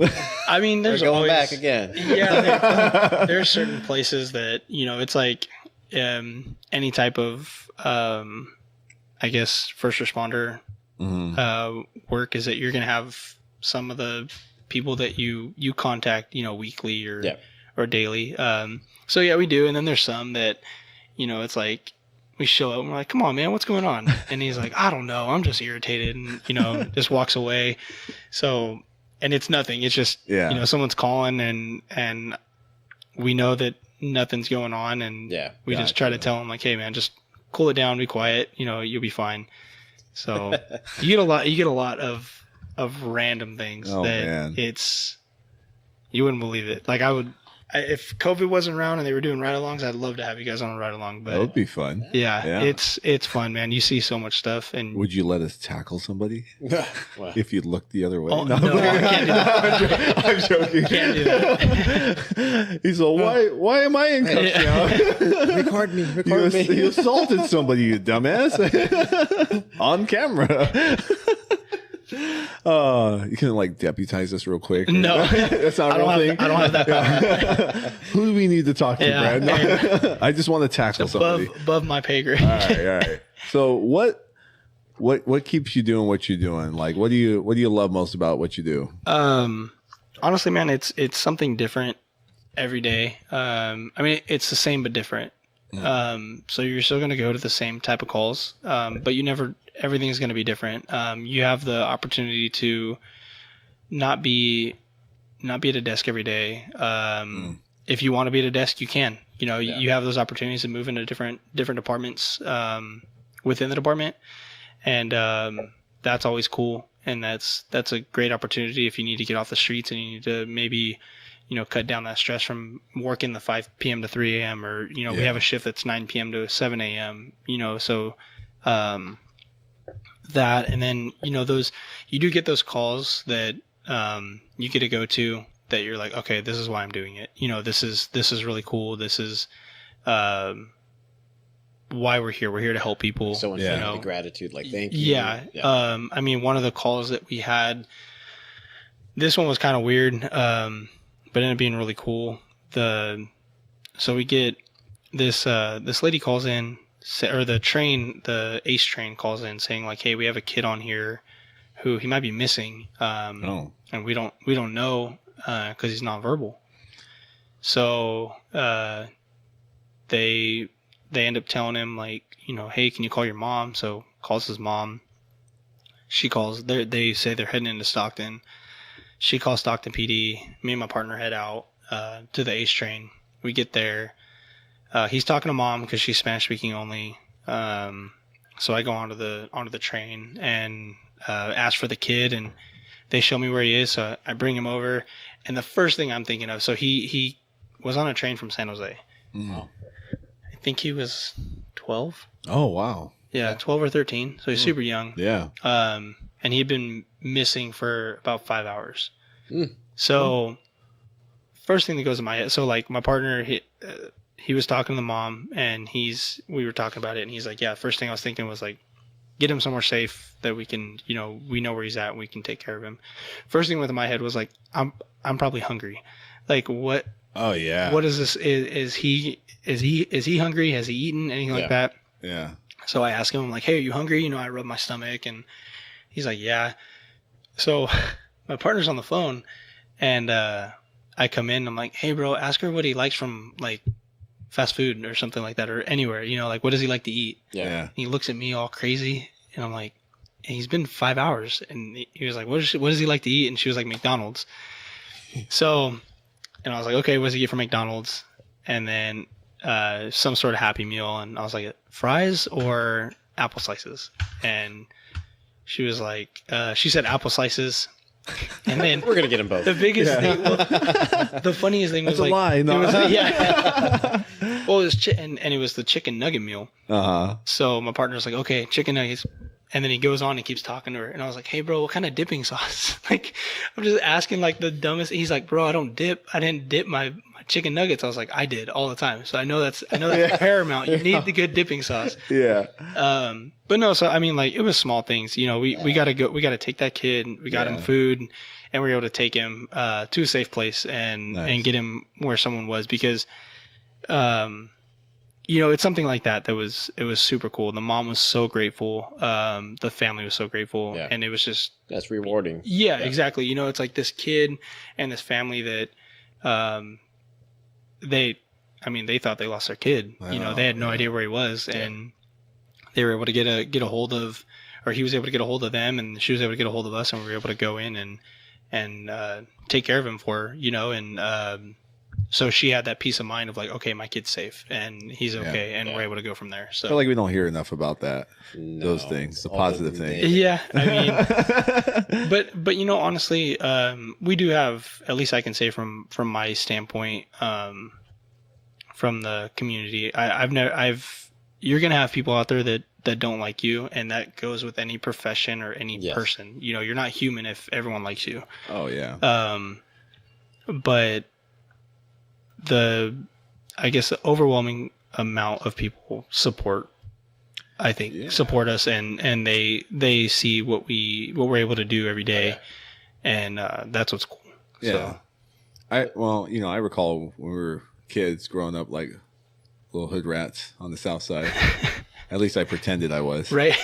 I mean, there's We're going always, back again. Yeah, there's certain places that, it's like any type of, I guess, first responder work is that you're going to have some of the people that you contact, weekly or daily. So yeah, we do. And then there's some that, it's like we show up and we're like, come on, man, what's going on? And he's like, I don't know. I'm just irritated and, just walks away. So, and it's nothing. It's just, someone's calling and we know that nothing's going on. And we just try to tell them like, hey man, just cool it down, be quiet, you'll be fine. So you get a lot of random things it's, you wouldn't believe it. Like if COVID wasn't around and they were doing ride-alongs, I'd love to have you guys on a ride-along. But that would be fun. Yeah. It's fun, man. You see so much stuff. And would you let us tackle somebody if you looked the other way? Oh, no, I can't do that. I'm joking. Can't do that. He's like, why am I in cuffs now? Record me. You assaulted somebody, you dumbass. On camera. You can like deputize us real quick. No, that's not a real thing. I don't have that power. Who do we need to talk to, Brad? No. I just want to tackle somebody above my pay grade. All right. So what keeps you doing what you're doing? Like, what do you love most about what you do? Honestly, man, it's something different every day. I mean, it's the same but different. So you're still going to go to the same type of calls, but everything's going to be different. You have the opportunity to not be at a desk every day. If you want to be at a desk, you can. You have those opportunities to move into different departments within the department, and that's always cool. And that's a great opportunity if you need to get off the streets and you need to maybe cut down that stress from working the 5 p.m. to 3 a.m. or we have a shift that's 9 p.m. to 7 a.m. So that, and then those, you do get those calls that you get to go to that you're like, okay, this is why I'm doing it. This is really cool. This is why we're here. We're here to help people. So much the gratitude, like thank you. Yeah. I mean, one of the calls that we had, this one was kind of weird, but ended up being really cool. So we get this lady calls in, or the ACE train calls in saying like, hey, we have a kid on here who he might be missing. And we don't know, cause he's nonverbal. So, they end up telling him like, hey, can you call your mom? So calls his mom. She calls, they say they're heading into Stockton. She calls Stockton PD. Me and my partner head out to the ACE train. We get there. He's talking to mom because she's Spanish speaking only. So I go onto the train and ask for the kid, and they show me where he is. So I bring him over, and the first thing I'm thinking of. So he was on a train from San Jose. Mm. I think he was 12. Oh wow. Yeah, 12 or 13. So he's super young. Yeah. And he'd been missing for about 5 hours. So first thing that goes in my head, so like my partner, he was talking to the mom, and we were talking about it, and he's like, yeah, first thing I was thinking was like, get him somewhere safe that we can, we know where he's at and we can take care of him. First thing went in my head was like, I'm probably hungry. Like what? Oh yeah. What is this? Is he hungry? Has he eaten anything like that? Yeah. So I asked him, I'm like, hey, are you hungry? I rub my stomach, and he's like, yeah. So my partner's on the phone, and I come in, I'm like, hey bro, ask her what he likes from like fast food or something like that, or anywhere, like what does he like to eat? Yeah. And he looks at me all crazy, and I'm like, and he's been 5 hours, and he was like, what does he like to eat? And she was like, McDonald's. So, and I was like, okay, what does he get from McDonald's? And then some sort of Happy Meal, and I was like, fries or apple slices? And she was like, she said apple slices. And then we're gonna get them both. The biggest thing, the funniest thing was That's like, a lie. No. it was, yeah. Well, it was and it was the chicken nugget meal. Uh-huh. So my partner's like, okay, chicken nuggets. And then he goes on and keeps talking to her. And I was like, hey, bro, what kind of dipping sauce? Like, I'm just asking like the dumbest. He's like, bro, I don't dip. I didn't dip my chicken nuggets. I was like, I did all the time. So I know that's paramount. You need the good dipping sauce. Yeah. But no, so I mean, like, it was small things. You know, we got to take that kid. We got him food, and we were able to take him to a safe place and get him where someone was, because you know, it's something like that was super cool. The mom was so grateful. The family was so grateful, and it was just That's rewarding. yeah, exactly. You know, it's like this kid and this family that they thought they lost their kid. You know, they had no idea where he was, and they were able to get a hold of, or he was able to get a hold of them, and she was able to get a hold of us, and we were able to go in and take care of him for her, you know, and so she had that peace of mind of like, okay, my kid's safe and he's okay, and we're able to go from there. So I feel like we don't hear enough about that. Those things, the positive things. Yeah, I mean, but you know, honestly, we do have, at least I can say from my standpoint, from the community, you're gonna have people out there that don't like you, and that goes with any profession or any person. You know, you're not human if everyone likes you. Oh yeah. But I guess the overwhelming amount of people support us, and they see what we're able to do every day, and that's what's cool. Yeah. So. I recall when we were kids growing up like little hood rats on the south side. At least I pretended I was. Right.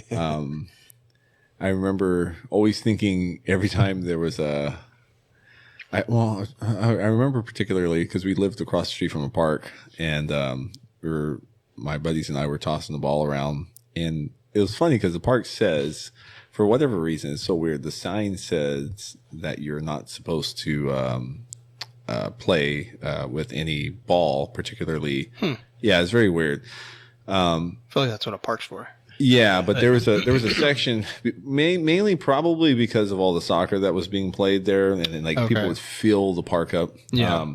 I remember always thinking every time there was I remember particularly because we lived across the street from a park, and my buddies and I were tossing the ball around, and it was funny because the park says, for whatever reason, it's so weird. The sign says that you're not supposed to play with any ball, particularly. Yeah, it's very weird. I feel like that's what a park's for. Yeah, but there was a section mainly probably because of all the soccer that was being played there, and then people would fill the park up. Yeah.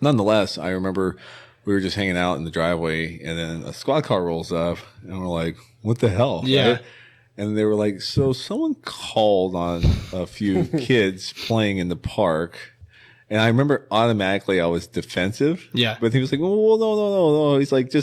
Nonetheless, I remember we were just hanging out in the driveway, and then a squad car rolls up, and we're like, "What the hell?" Yeah. Right? And they were like, "So someone called on a few kids playing in the park." And I remember automatically I was defensive. Yeah. But he was like, "Well, no." He's like,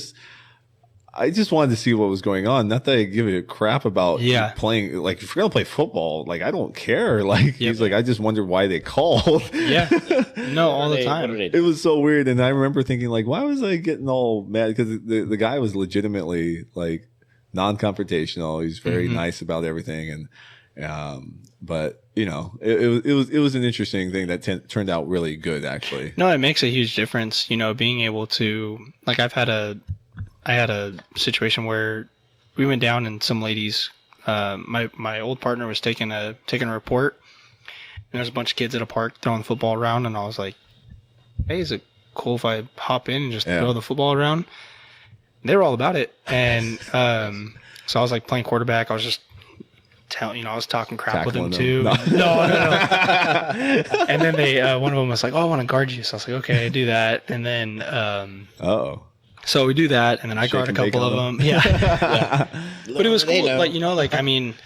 I just wanted to see what was going on. Not that I give a crap about playing. Like, if you're going to play football, like, I don't care. Like, he's like, I just wondered why they called. Yeah. No, all the time. It was so weird. And I remember thinking, like, why was I getting all mad? Because the guy was legitimately, like, non-confrontational. He's very nice about everything. And, but, you know, it was an interesting thing that turned out really good, actually. No, it makes a huge difference, you know, being able to, like, I had a situation where we went down and some ladies, my old partner was taking a report, and there's a bunch of kids at a park throwing the football around, and I was like, hey, is it cool if I hop in and just throw the football around? And they were all about it. And so I was like playing quarterback. I was just I was talking crap with them too. No. And then one of them was like, oh, I want to guard you. So I was like, okay, I do that. And then so we do that, and then I guard a couple of them. Yeah. But it was cool. Like, you know, like, I mean,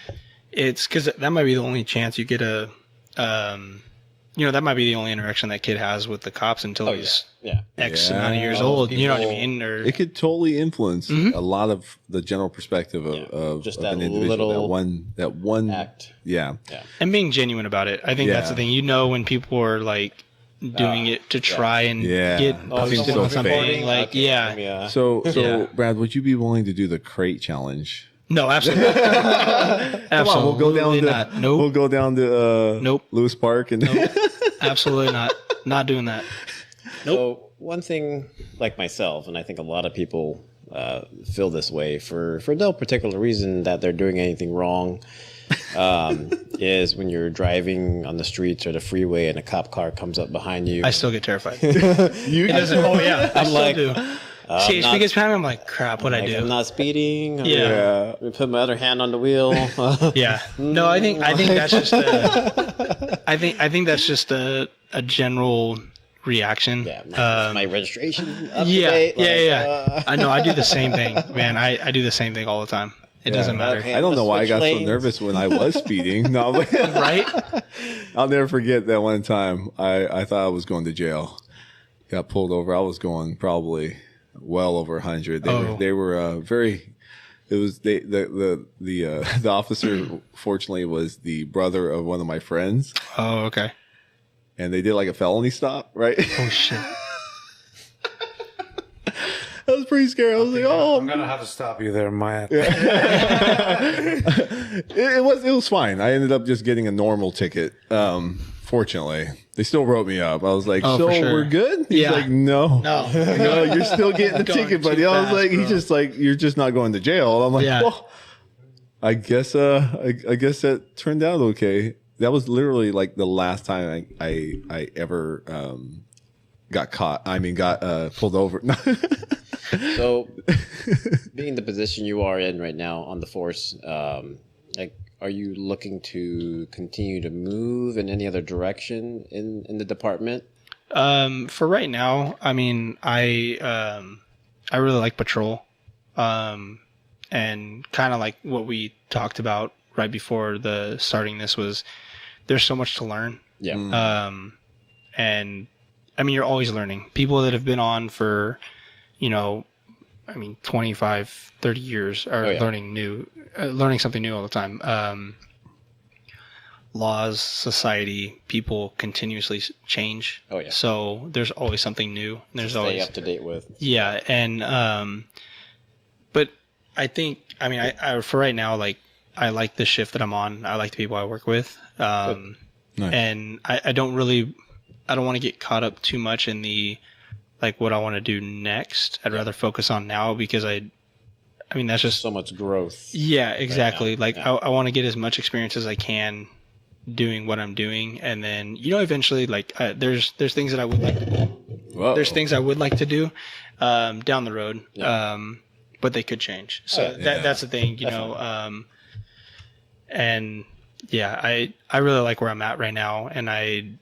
it's because that might be the only chance you get that might be the only interaction that kid has with the cops until he's X amount of years old. You know what I mean? Or it could totally influence a lot of the general perspective of just of that an individual. little that one act. Yeah. And being genuine about it. I think that's the thing. You know, when people are like doing it to try and get posted so on something. fake. Like, So Brad, would you be willing to do the crate challenge? No, absolutely. Come on, we'll go down to Nope. We'll go down to Lewis Park and Absolutely not. Not doing that. Nope. So one thing, like myself, and I think a lot of people feel this way for no particular reason that they're doing anything wrong, is when you're driving on the streets or the freeway and a cop car comes up behind you. I still get terrified. you I'm like, do. See, not- because I'm like, crap, what'd I do? I'm not speeding. Yeah. Let me put my other hand on the wheel. Yeah. No, I think that's just I think that's just a general reaction. Yeah. My registration up to Yeah. date. Yeah. I know. I do the same thing, man. I do the same thing all the time. It doesn't matter. I don't know why I got so Switch lanes. nervous when I was speeding. No, but Right? I'll never forget that one time I thought I was going to jail. Got pulled over. I was going probably well over 100. They were very. It was the officer. Fortunately, was the brother of one of my friends, Oh, okay. and they did like a felony stop. Right. Oh, shit. I was pretty scared. I was like, "Oh, I'm gonna have to stop you there, Maya. it was fine." I ended up just getting a normal ticket. Fortunately, they still wrote me up. I was like, Oh, "So for sure. we're good?" He's Yeah. like, "No, No. no, you're still getting the Going ticket, too buddy." I was fast, like, bro. "He's just like, you're just not going to jail." I'm like, Yeah. "Well, I guess that turned out okay." That was literally like the last time I ever got caught. I mean, got pulled over. So, being the position you are in right now on the force, like, are you looking to continue to move in any other direction in the department? For right now, I mean, I really like patrol, and kind of like what we talked about right before the starting this was there's so much to learn. Yeah. And I mean, you're always learning. People that have been on for, 25, 30 years are learning something new all the time. Laws, society, people continuously change. Oh, yeah. So there's always something new. And there's Stay always up to date with. yeah, and but I think I for right now, like, I like the shift that I'm on. I like the people I work with, Nice. and I don't want to get caught up too much in the like what I want to do next. I'd rather focus on now because that's just So much growth. yeah, exactly. now. Like Yeah. I want to get as much experience as I can doing what I'm doing, and then eventually, like there's things that I would like to do. Whoa. There's things I would like to do down the road, Yeah. but they could change. So yeah. that's the thing, and yeah, I really like where I'm at right now, and I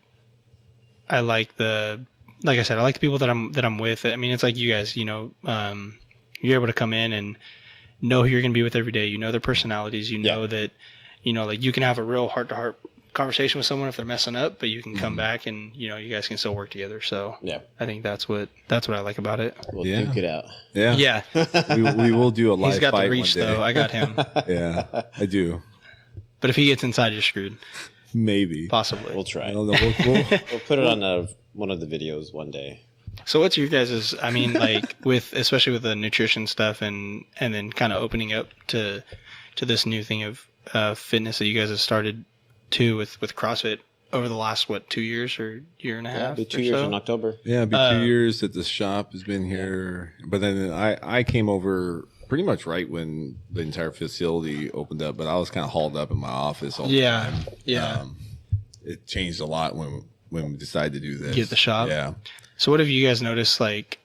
like like I said, I like the people that I'm with. I mean, it's like you guys, you're able to come in and know who you're going to be with every day. You know their personalities. You know that, like you can have a real heart-to-heart conversation with someone if they're messing up, but you can come back and you guys can still work together. So Yeah. I think that's what I like about it. We'll Yeah. duke it out. Yeah. Yeah, We will do a live he's got fight the reach one day. though. I got him. Yeah, I do. But if he gets inside, you're screwed. Maybe. Possibly. We'll try. I don't know. We'll put it on one of the videos one day. So what's your guys'? I mean, like especially with the nutrition stuff, and then kind of opening up to this new thing of fitness that you guys have started too with CrossFit over the last 2 years or year and a Yeah, half? it'll be 2 or years so? in October. Yeah, it'd be 2 years that the shop has been here. But then I came over pretty much right when the entire facility opened up, but I was kind of hauled up in my office all the Yeah, time. yeah. It changed a lot when we decided to do this. Get the shop? Yeah. So what have you guys noticed, like,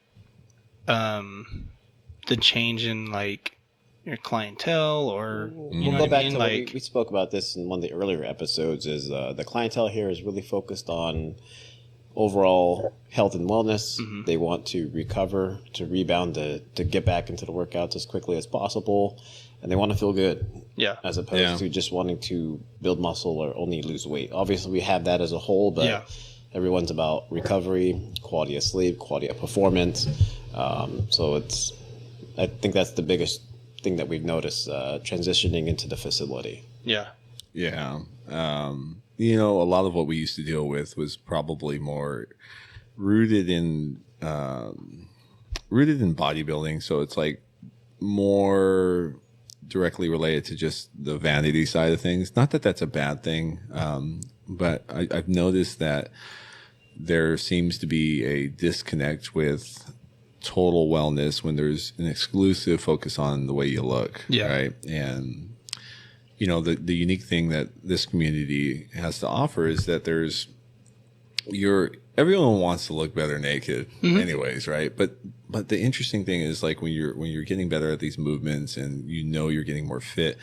the change in like your clientele, or you know Go what back I mean? to Like, what we spoke about this in one of the earlier episodes. Is the clientele here is really focused on overall health and wellness. Mm-hmm. They want to recover, to rebound, to get back into the workouts as quickly as possible, and they want to feel good. yeah, As opposed Yeah. to just wanting to build muscle or only lose weight. Obviously, we have that as a whole, but Yeah. everyone's about recovery, quality of sleep, quality of performance. So I think that's the biggest thing that we've noticed transitioning into the facility. yeah, Yeah. A lot of what we used to deal with was probably more rooted in bodybuilding. So it's like more directly related to just the vanity side of things. Not that that's a bad thing, but I've noticed that there seems to be a disconnect with total wellness when there's an exclusive focus on the way you look. Yeah. Right. And the unique thing that this community has to offer is that everyone wants to look better naked anyways, right? But the interesting thing is, like, when you're getting better at these movements and you're getting more fit,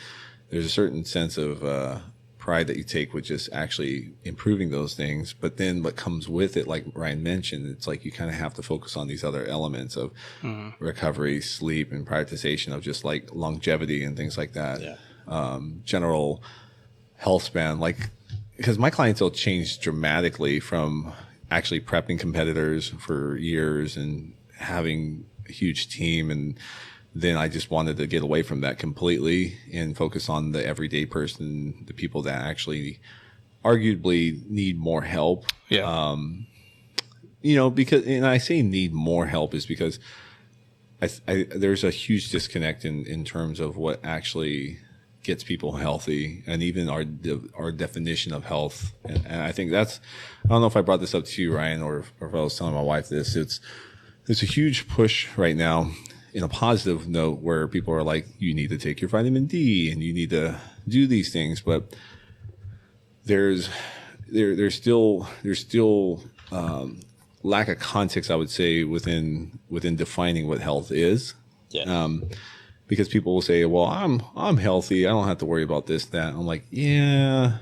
there's a certain sense of pride that you take with just actually improving those things. But then what comes with it, like Ryan mentioned, it's like you kind of have to focus on these other elements of recovery, sleep, and prioritization of just like longevity and things like that. Yeah. General health span, like, because my clientele changed dramatically from actually prepping competitors for years and having a huge team, and then I just wanted to get away from that completely and focus on the everyday person, the people that actually arguably need more help. Yeah. Because, and I say need more help is because there's a huge disconnect in terms of what actually gets people healthy, and even our definition of health. And I think I don't know if I brought this up to you, Ryan, or if I was telling my wife this. There's a huge push right now in a positive note where people are like, you need to take your vitamin D and you need to do these things, but there's still lack of context, I would say, within defining what health is. Yeah. Because people will say, well, I'm healthy, I don't have to worry about this, that. I'm like, yeah,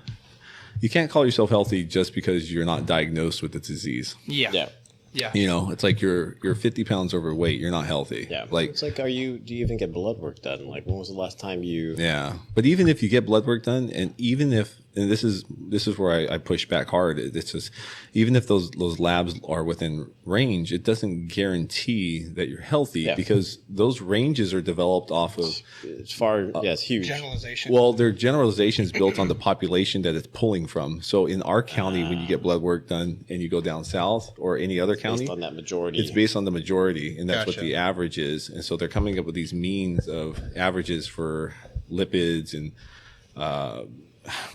you can't call yourself healthy just because you're not diagnosed with the disease. Yeah. Yeah. Yeah. It's like you're 50 pounds overweight, you're not healthy. Yeah. Like, it's like, do you even get blood work done? Like, when was the last time you? yeah. But even if you get blood work done, and even if, and this is where I push back hard. It's just, even if those labs are within range, it doesn't guarantee that you're healthy, because those ranges are developed off of. It's far. It's huge. Generalization. Well, they're generalizations built on the population that it's pulling from. So in our county, when you get blood work done and you go down south or any other county, Based on that majority. it's based on the majority, and that's Gotcha. what the average is. And so they're coming up with these means of averages for lipids and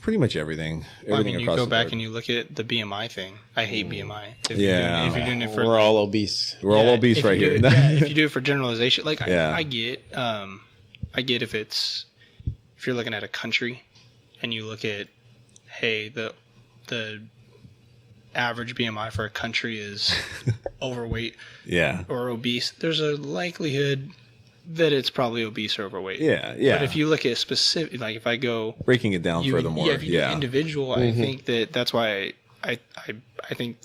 pretty much everything. Well, I mean, you across go the back board. and you look at the BMI thing. I hate BMI. If Yeah. you're doing it for We're all obese. We're all obese if right you here. do it- if you do it for generalization, like Yeah. I get if you're looking at a country and you look at, hey, the average BMI for a country is overweight Yeah. or obese, there's a likelihood that it's probably obese or overweight. Yeah. But if you look at specific, like if I go breaking it down furthermore, if you do individual, I think that's why I think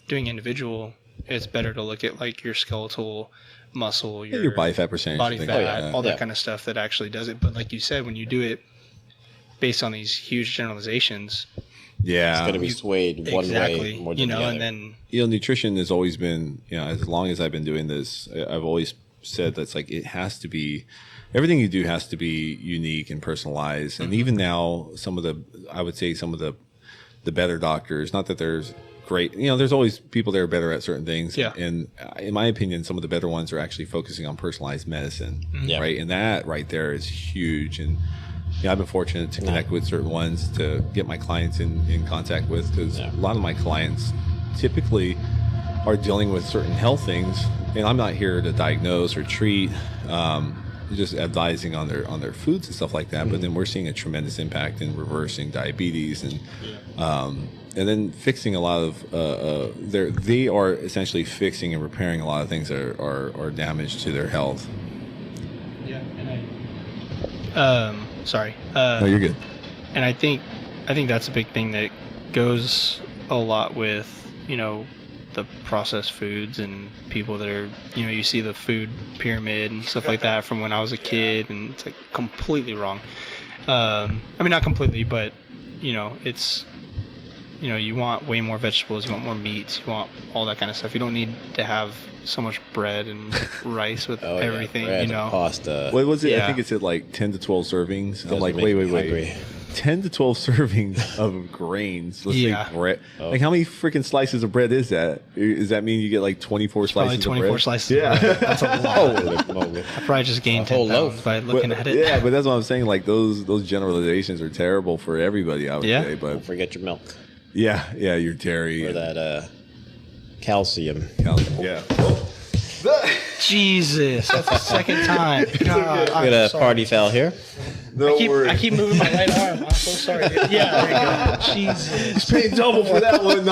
doing individual, it's better to look at like your skeletal muscle, your body fat percentage, body things fat, like that. all that Yeah. kind of stuff that actually does it. But like you said, when you do it based on these huge generalizations, Yeah. It's going to be swayed one exactly, way more than the other. and then Nutrition has always been, as long as I've been doing this, I've always said that's like, it has to be, everything you do has to be unique and personalized. And even now, I would say some of the better doctors, not that there's great, there's always people that are better at certain things. Yeah. And in my opinion, some of the better ones are actually focusing on personalized medicine. Yeah. Right. And that right there is huge. And I've been fortunate to connect with certain ones to get my clients in contact with, because a lot of my clients typically are dealing with certain health things, and I'm not here to diagnose or treat, just advising on their foods and stuff like that. But then we're seeing a tremendous impact in reversing diabetes and then fixing a lot of they are essentially fixing and repairing a lot of things that are damaged to their health. yeah, and sorry. No, you're good. And I think that's a big thing that goes a lot with, the processed foods and people that are, you see the food pyramid and stuff like that from when I was a kid, and it's like completely wrong. I mean, not completely, but, it's, you want way more vegetables, you want more meats, you want all that kind of stuff. You don't need to have so much bread and rice with everything, bread, pasta. What was it? I Yeah. think it said like 10 to 12 servings. I'm Doesn't like, make wait. me hungry. 10 to 12 servings of grains. Let's Yeah. say bread. Like, how many freaking slices of bread is that? Does that mean you get like 24 Probably slices 24 of bread? slices. Yeah. Of bread. That's a lot. Holy moly. I probably just gained A whole 10 pounds loaf. by looking at it. Yeah, but that's what I'm saying. Like, those generalizations are terrible for everybody, I would Yeah. say. But Don't forget your milk yeah, your dairy. or that calcium. Yeah. Jesus, that's the second time. God, We got a party foul here. No I keep moving my right arm. I'm so sorry. Dude. Yeah, there you go. Jesus. paid double for that one.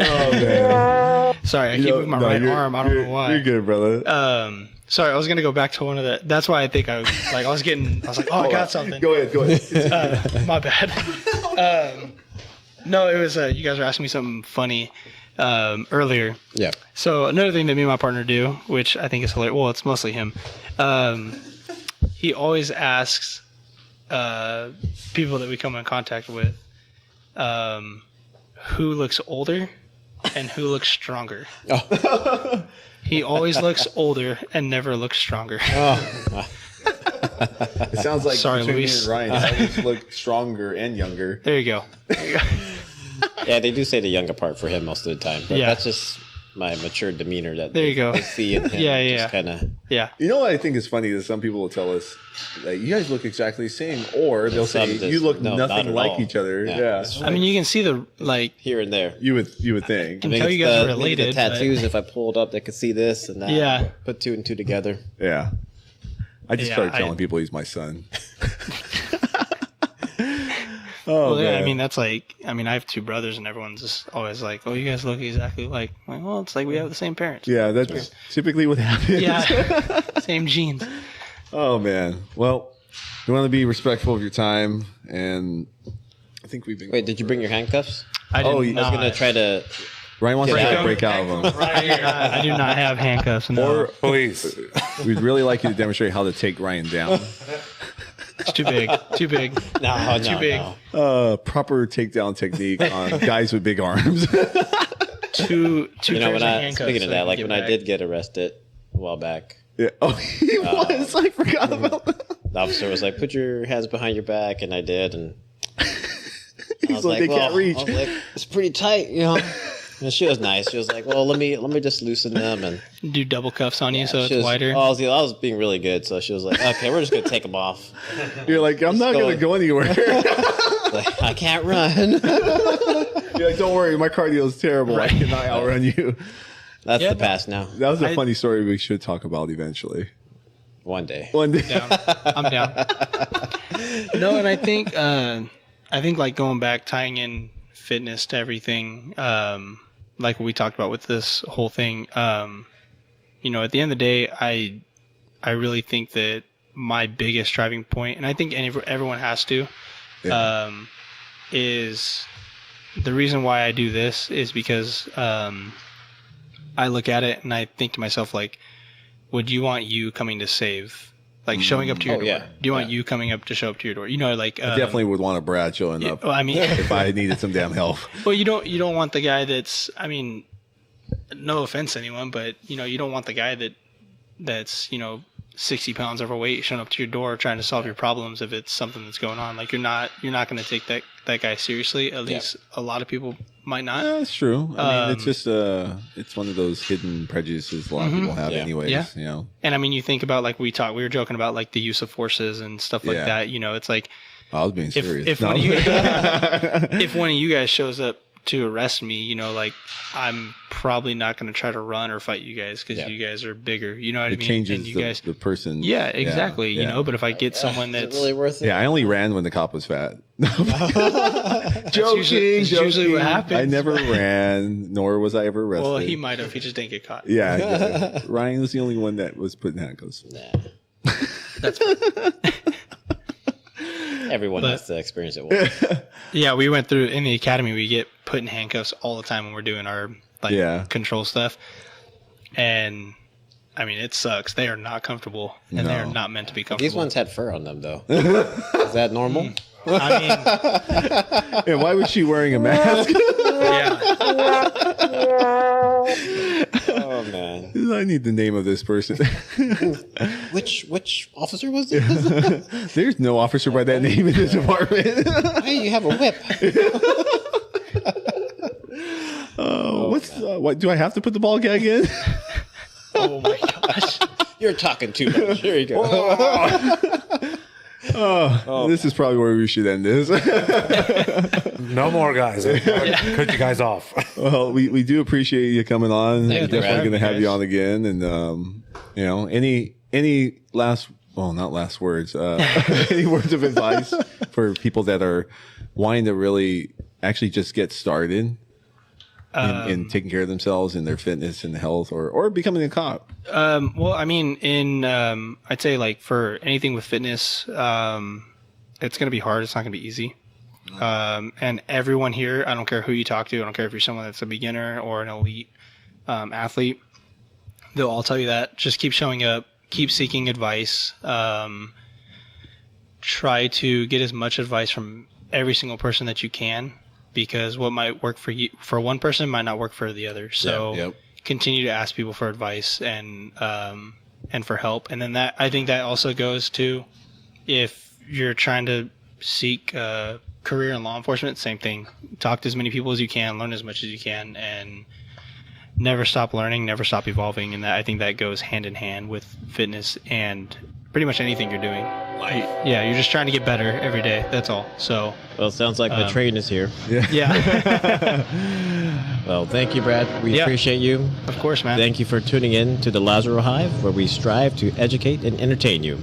Oh, man. Sorry, I keep moving my right arm. I don't know why. You're good, brother. Sorry, I was gonna go back to one of the. That's why I think I was like, I got something. Go ahead. My bad. No, it was you guys were asking me something funny earlier. Yeah. So another thing that me and my partner do, which I think is hilarious. Well, it's mostly him. He always asks people that we come in contact with who looks older and who looks stronger. Oh. He always looks older and never looks stronger. Oh. It sounds like Sorry, between Luis. me and Ryan, I always look stronger and younger. There you go. Yeah, they do say the younger part for him most of the time. But Yeah. that's just my mature demeanor that There you go. they see in him. Yeah. Just kind of. Yeah. You know what I think is funny is some people will tell us that you guys look exactly the same, or they'll say Some just- you look no, not nothing at like all. each other. Yeah. Yeah, I mean, you can see the like. Here and there. you would think. Can Maybe tell it's you guys are maybe related. The tattoos, if I pulled up, they could see this and that. Yeah. Put two and two together. Yeah, I just Yeah, started telling people he's my son. Oh Well, yeah, man. I mean, that's like, I have two brothers, and everyone's just always like, "Oh, you guys look exactly like." I'm like, well, it's like we have the same parents. Yeah, that's typically what happens. Yeah, same genes. Oh man. Well, we want to be respectful of your time, and I think we've been. Wait, did you bring your handcuffs? I did Oh, I was not. going to try to. Ryan wants Break to out. break out of them. I do not have handcuffs. No, Please. We'd really like you to demonstrate how to take Ryan down. it's too big. Too big. No, Too big. Proper takedown technique on guys with big arms. Two You know, pairs when of I, handcuffs speaking so of I that, can like get when I back. did get arrested a while back, Yeah. Oh, he was. I forgot about that. the officer was like, put your hands behind your back, and I did, and I He's was like, they can't reach. I was like, it's pretty tight, you know. And she was nice. She was like, well, let me just loosen them, and do double cuffs on you so she it's was, wider. I was being really good, so she was like, okay, we're just gonna take them off. You're like, I'm not going to go anywhere. Like, I can't run. You're like, don't worry, my cardio is terrible. I cannot outrun you. That's Yeah, the past now. That was a I- funny story we should talk about eventually. One day. One day. Down. I'm down. No, and I think like going back, tying in fitness to everything, like what we talked about with this whole thing. You know, at the end of the day, I really think that my biggest driving point, and I think everyone has to, is the reason why I do this is because I look at it and I think to myself, like, would you want you coming to save, like showing up to your door? yeah. Do you want you coming up to show up to your door? You know, like I definitely would want a Brad showing up Well, I mean, if I needed some damn help. well, you don't want the guy that's. I mean, no offense to anyone, but you know, you don't want the guy that's 60 pounds overweight showing up to your door trying to solve your problems if it's something that's going on. Like you're not going to take that guy seriously. At least a lot of people might not. Yeah, that's true. I mean, it's just it's one of those hidden prejudices a lot of people have, Yeah. anyways. Yeah. You know, And I mean, you think about like we were joking about like the use of forces and stuff like Yeah. that. You know, it's like I was being serious. if No. one of you if one of you guys shows up to arrest me, you know, like I'm probably not going to try to run or fight you guys because Yeah. you guys are bigger. You know what I it mean? changes And you the, guys, the person. yeah, exactly. You yeah. know, but if I get someone Is that's it really worth it? Yeah, I only ran when the cop was fat. that's usually what happens. I never ran, nor was I ever arrested. Well, he might have. He just didn't get caught. Yeah, exactly. Ryan was the only one that was put in handcuffs. Nah. That's Everyone But- has to experience it once. Yeah, we went through in the academy. We get put in handcuffs all the time when we're doing our like Yeah. control stuff, and I mean it sucks. They are not comfortable, and they are No. not meant to be comfortable. These ones had fur on them, though. Is that normal? I mean, And why was she wearing a mask? yeah. Oh man. I need the name of this person. Which officer was this? There's no officer by that name in this department. Hey, you have a whip. What do I have to put the ball gag in? Oh my gosh. You're talking too much. Here you go. This is probably where we should end this. No more, guys. Cut you guys off. Well, we do appreciate you coming on. Thank We're you for definitely having going to me, have you guys. on again. And any last, well, not last words. Any words of advice for people that are wanting to really actually just get started? in taking care of themselves and their fitness and health, or becoming a cop? Well, I mean, I'd say like for anything with fitness, it's going to be hard. It's not going to be easy. And everyone here, I don't care who you talk to. I don't care if you're someone that's a beginner or an elite athlete. They'll all tell you that. Just keep showing up, keep seeking advice. Try to get as much advice from every single person that you can, because what might work for you for one person might not work for the other. So continue to ask people for advice and for help. And then I think that also goes to if you're trying to seek a career in law enforcement, same thing. Talk to as many people as you can, learn as much as you can, and never stop learning, never stop evolving. And I think that goes hand in hand with fitness and pretty much anything you're doing. Yeah, you're just trying to get better every day. That's all. So, well, it sounds like the train is here. Yeah. Well, thank you, Brad. We appreciate you. Of course, man. Thank you for tuning in to the Lazaro Hive, where we strive to educate and entertain you.